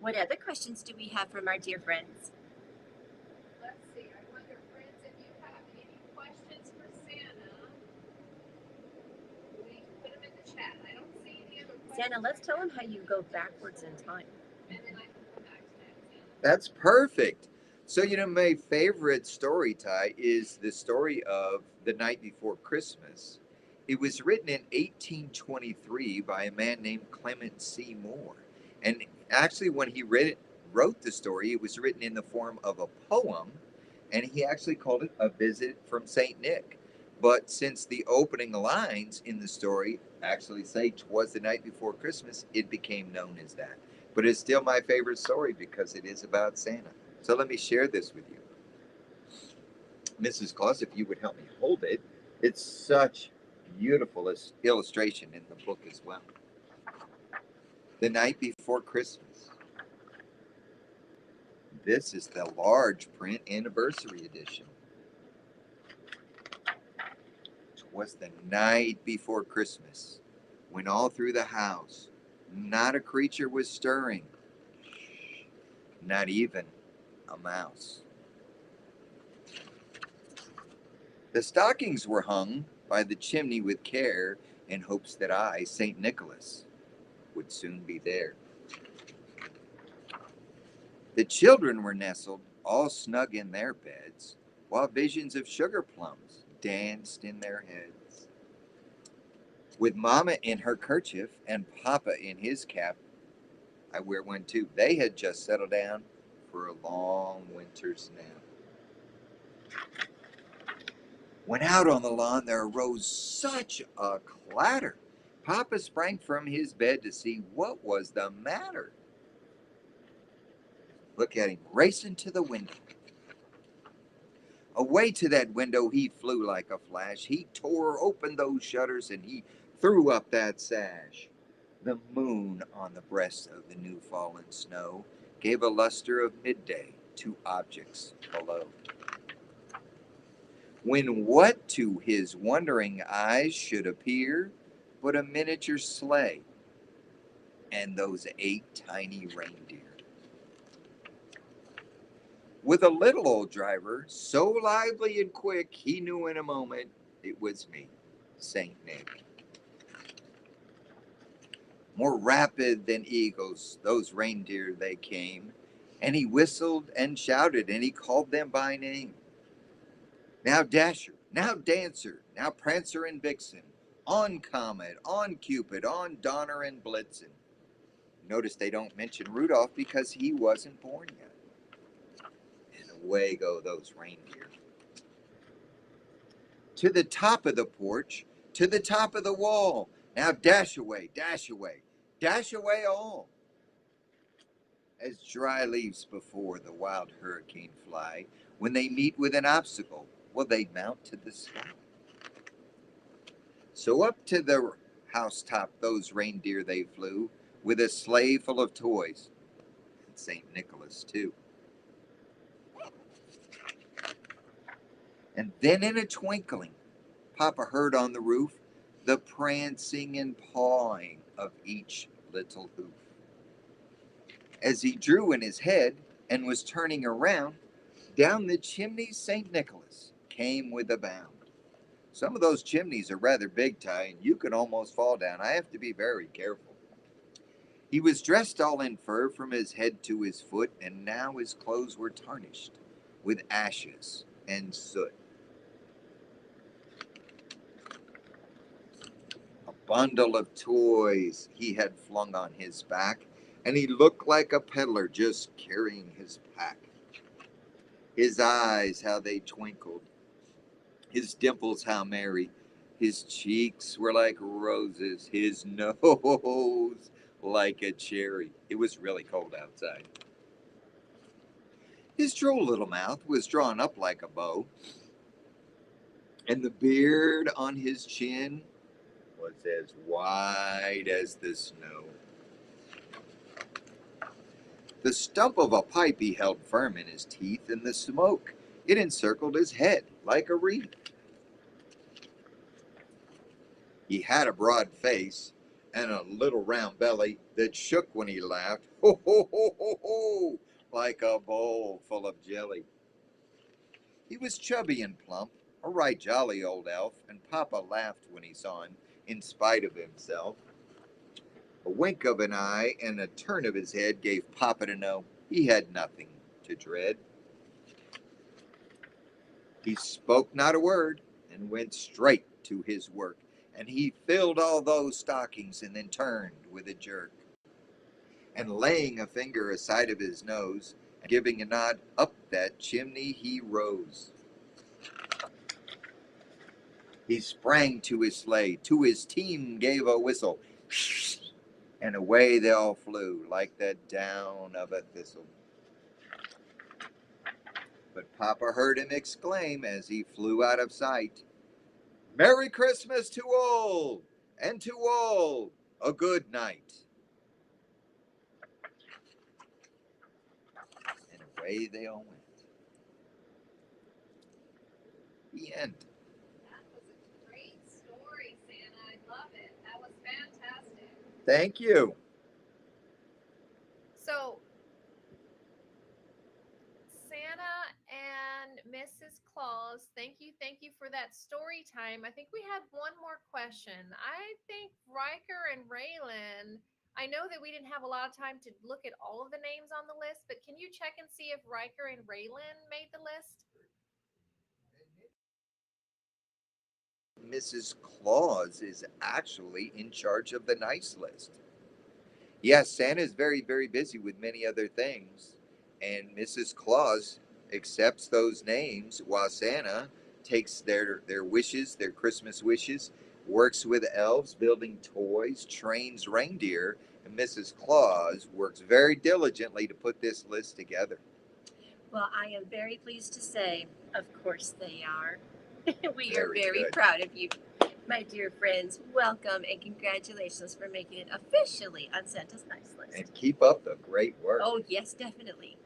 What other questions do we have from our dear friends? Let's see. I wonder, friends, if you have any questions for Santa, we can put them in the chat. I don't see any other questions. Santa, let's tell them how you go backwards in time. And then I can come back to that, Santa. That's perfect. So, my favorite story, Ty, is the story of The Night Before Christmas. It was written in 1823 by a man named Clement C. Moore. And actually, when he wrote the story, it was written in the form of a poem, and he actually called it A Visit from St. Nick. But since the opening lines in the story actually say 'twas the night before Christmas, it became known as that. But it's still my favorite story because it is about Santa. So let me share this with you. Mrs. Claus, if you would help me hold it. It's such beautiful illustration in the book as well. The Night Before Christmas. This is the large print anniversary edition. 'Twas the night before Christmas, when all through the house not a creature was stirring, not even a mouse. The stockings were hung by the chimney with care, in hopes that I, St. Nicholas, would soon be there. The children were nestled all snug in their beds, while visions of sugar plums danced in their heads. With Mama in her kerchief and Papa in his cap, I wear one too, they had just settled down for a long winter's nap. When out on the lawn there arose such a clatter. Papa sprang from his bed to see what was the matter. Look at him racing to the window. Away to that window he flew like a flash. He tore open those shutters and he threw up that sash. The moon on the breast of the new fallen snow gave a luster of midday to objects below. When what to his wondering eyes should appear but a miniature sleigh and those 8 tiny reindeer. With a little old driver, so lively and quick, he knew in a moment it was me, St. Nick. More rapid than eagles, those reindeer they came, and he whistled and shouted, and he called them by name. Now Dasher, now Dancer, now Prancer and Vixen, on Comet, on Cupid, on Donner and Blitzen. Notice they don't mention Rudolph because he wasn't born yet. And away go those reindeer. To the top of the porch, to the top of the wall. Now dash away, dash away, dash away all. As dry leaves before the wild hurricane fly, when they meet with an obstacle, will they mount to the sky? So up to the housetop those reindeer they flew, with a sleigh full of toys, and St. Nicholas too. And then in a twinkling, Papa heard on the roof the prancing and pawing of each little hoof. As he drew in his head and was turning around, down the chimney St. Nicholas came with a bound. Some of those chimneys are rather big, Ty, and you can almost fall down. I have to be very careful. He was dressed all in fur from his head to his foot, and now his clothes were tarnished with ashes and soot. A bundle of toys he had flung on his back, and he looked like a peddler just carrying his pack. His eyes, how they twinkled. His dimples, how merry. His cheeks were like roses. His nose like a cherry. It was really cold outside. His droll little mouth was drawn up like a bow. and the beard on his chin was as white as the snow. The stump of a pipe he held firm in his teeth, and the smoke, it encircled his head like a wreath. He had a broad face and a little round belly that shook when he laughed, ho, ho, ho, ho, ho, like a bowl full of jelly. He was chubby and plump, a right jolly old elf, and Papa laughed when he saw him, in spite of himself. A wink of an eye and a turn of his head gave Papa to know he had nothing to dread. He spoke not a word and went straight to his work, and he filled all those stockings and then turned with a jerk. And laying a finger aside of his nose, and giving a nod, up that chimney he rose. He sprang to his sleigh, to his team gave a whistle, and away they all flew like the down of a thistle. But Papa heard him exclaim as he flew out of sight, "Merry Christmas to all, and to all a good night." And away they all went. The end. That was a great story, Santa. I love it. That was fantastic. Thank you. So, Santa and Mrs. Claus, thank you for that story time. I think we had one more question. I think Riker and Raylan, I know that we didn't have a lot of time to look at all of the names on the list, but can you check and see if Riker and Raylan made the list? Mrs. Claus is actually in charge of the nice list. Yes, Santa is very, very busy with many other things, and Mrs. Claus accepts those names while Santa takes their wishes, their Christmas wishes, works with elves, building toys, trains reindeer, and Mrs. Claus works very diligently to put this list together. Well, I am very pleased to say, of course they are. We are Very very good. proud of you, my dear friends. Welcome and congratulations for making it officially on Santa's Nice List. And keep up the great work. Oh, yes, definitely.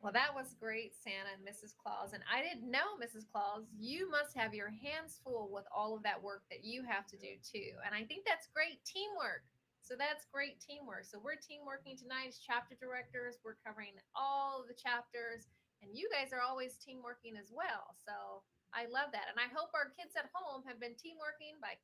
Well, that was great, Santa and Mrs. Claus. And I didn't know, Mrs. Claus, you must have your hands full with all of that work that you have to do too. And I think that's great teamwork. So that's great teamwork. So we're team working tonight as chapter directors. We're covering all of the chapters, and you guys are always team working as well. So I love that. And I hope our kids at home have been team working by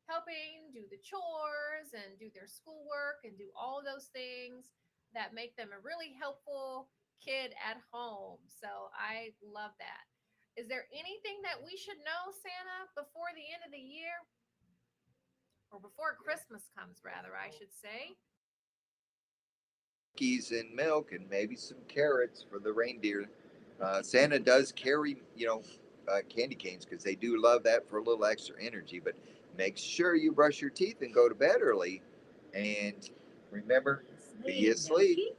helping do the chores and do their schoolwork and do all those things that make them a really helpful kid at home. So I love that. Is there anything that we should know, Santa, before the end of the year? Or before Christmas comes, rather, I should say. Cookies and milk and maybe some carrots for the reindeer. Santa does carry, candy canes because they do love that for a little extra energy. But make sure you brush your teeth and go to bed early. And remember, be asleep.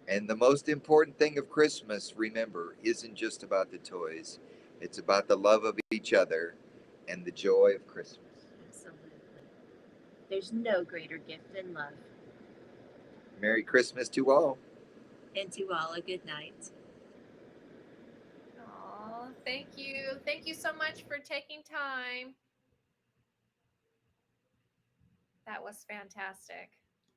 And the most important thing of Christmas, remember, isn't just about the toys. It's about the love of each other and the joy of Christmas. Absolutely. There's no greater gift than love. Merry Christmas to all. And to all a good night. Oh, thank you. Thank you so much for taking time. That was fantastic.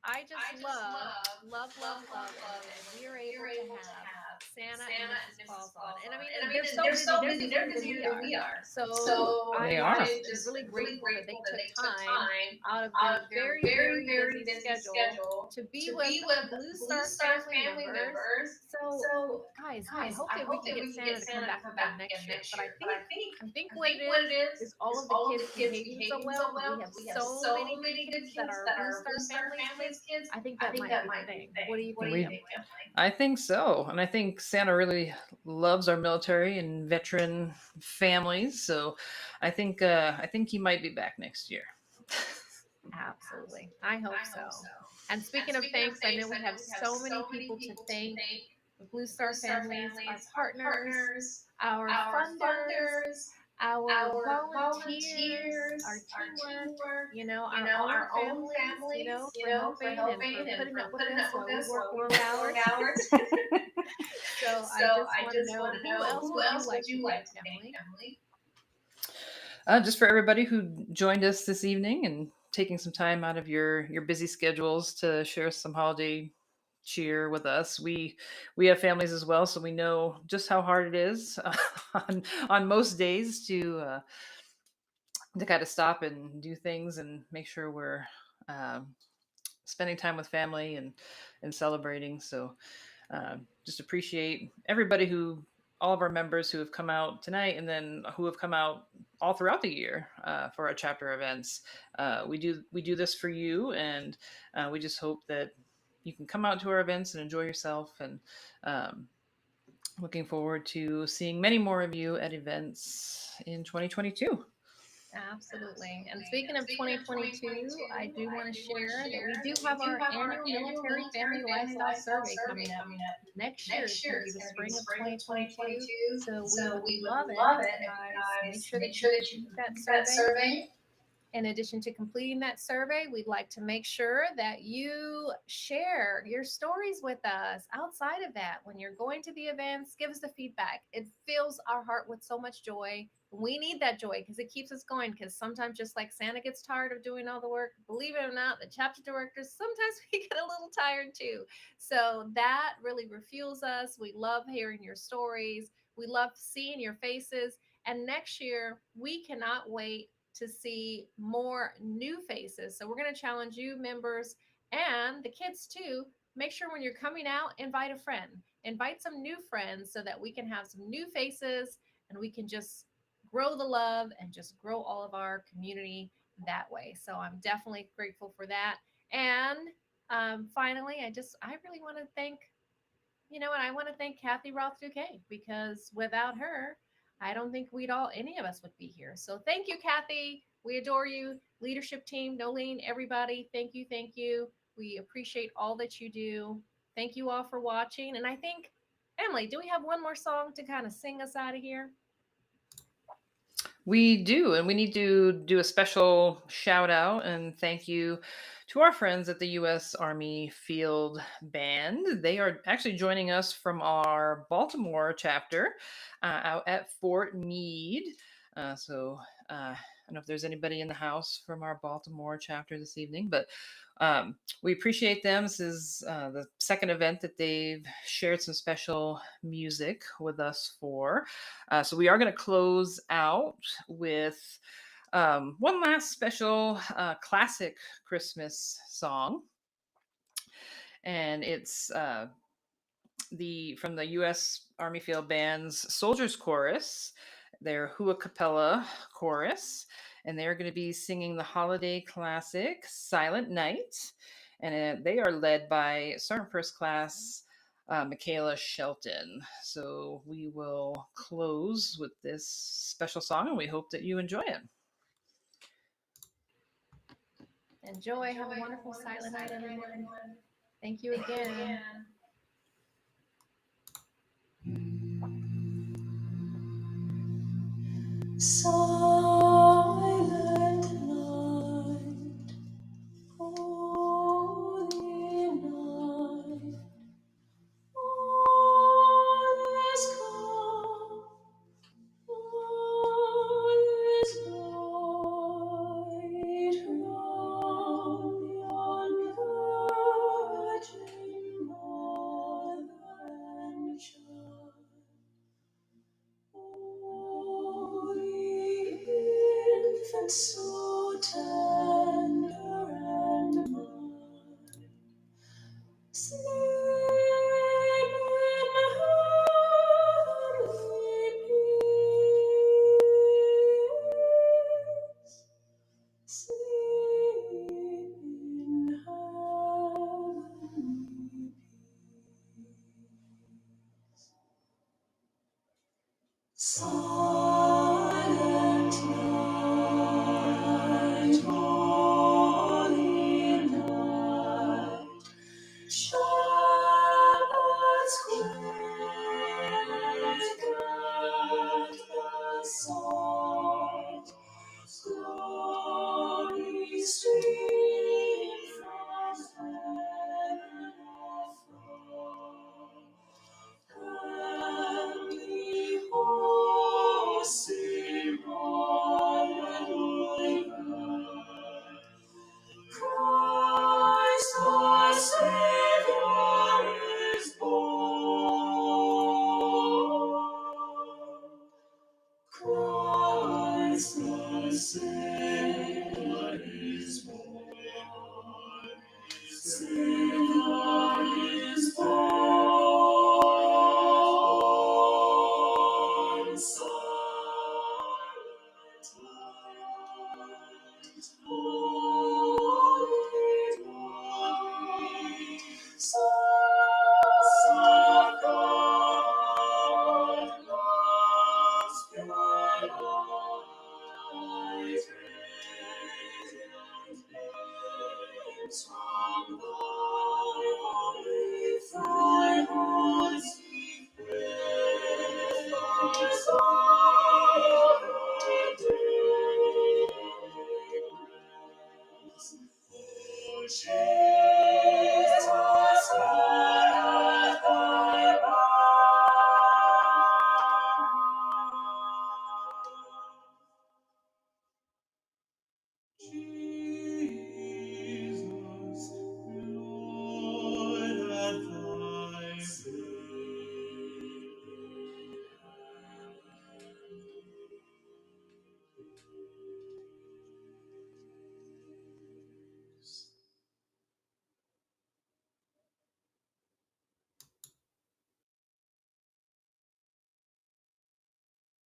I just love it. And we are able to have Santa and Mrs. Claus on. And I mean, they're so busy. They're busier than we are. So They I'm are. just really grateful that they took time out of their very busy schedule to be with Blue Star family members. So, guys, I hope that we can get Santa to come back again next year. But I think what it is all of the kids behaving so well. We have so many kids that are Blue Star families kids. I think that might be the thing. What do you think? I think so. And I think Santa really loves our military and veteran families. So I think he might be back next year. Absolutely. I hope so. And speaking of thanks, I know we have so many people to thank: the Blue Star families, our partners, our funders, our volunteers, our teamwork, our own families, for helping and for putting up with us while we work long hours. So I just want to know, who else would you like to thank, Emily? Just for everybody who joined us this evening and taking some time out of your busy schedules to share some holiday cheer with us. We have families as well, so we know just how hard it is on most days to kind of stop and do things and make sure we're um, spending time with family and celebrating. So just appreciate everybody all of our members who have come out tonight and then who have come out all throughout the year for our chapter events. We do this for you, and we just hope that you can come out to our events and enjoy yourself. And looking forward to seeing many more of you at events in 2022. Absolutely. And speaking of 2022, I do want to share that we do have our annual military family lifestyle survey coming up. Next year is going to be the spring of 2022. So we would love it if you guys make sure that you complete that survey. In addition to completing that survey, we'd like to make sure that you share your stories with us outside of that. When you're going to the events, give us the feedback. It fills our heart with so much joy. We need that joy because it keeps us going. Because sometimes, just like Santa gets tired of doing all the work, believe it or not, the chapter directors, sometimes we get a little tired too. So that really refuels us. We love hearing your stories. We love seeing your faces. And next year, we cannot wait to see more new faces. So we're going to challenge you, members, and the kids too. Make sure when you're coming out, invite a friend, invite some new friends so that we can have some new faces and we can just grow the love and just grow all of our community that way. So I'm definitely grateful for that. And finally, I really want to thank, and I want to thank Kathy Roth Duquesne, because without her, I don't think any of us would be here. So thank you, Kathy. We adore you. Leadership team, Nolene, everybody, thank you. Thank you. We appreciate all that you do. Thank you all for watching. And I think, Emily, do we have one more song to kind of sing us out of here? We do, and we need to do a special shout out and thank you to our friends at the U.S. Army Field Band. They are actually joining us from our Baltimore chapter out at Fort Meade. I don't know if there's anybody in the house from our Baltimore chapter this evening, but we appreciate them. This is the second event that they've shared some special music with us for. So we are going to close out with one last special classic Christmas song. And it's from the U.S. Army Field Band's Soldiers Chorus, their Hua Capella Chorus, and they're going to be singing the holiday classic Silent Night, and they are led by Sergeant First Class Michaela Shelton. So we will close with this special song, and we hope that you enjoy it. Enjoy. Have a wonderful silent night, everyone. Thank you again. Silent night, holy night, all is calm, all is bright round yon virgin mother and child. Infant so tender and mild, sleep in heavenly peace, sleep in heavenly peace.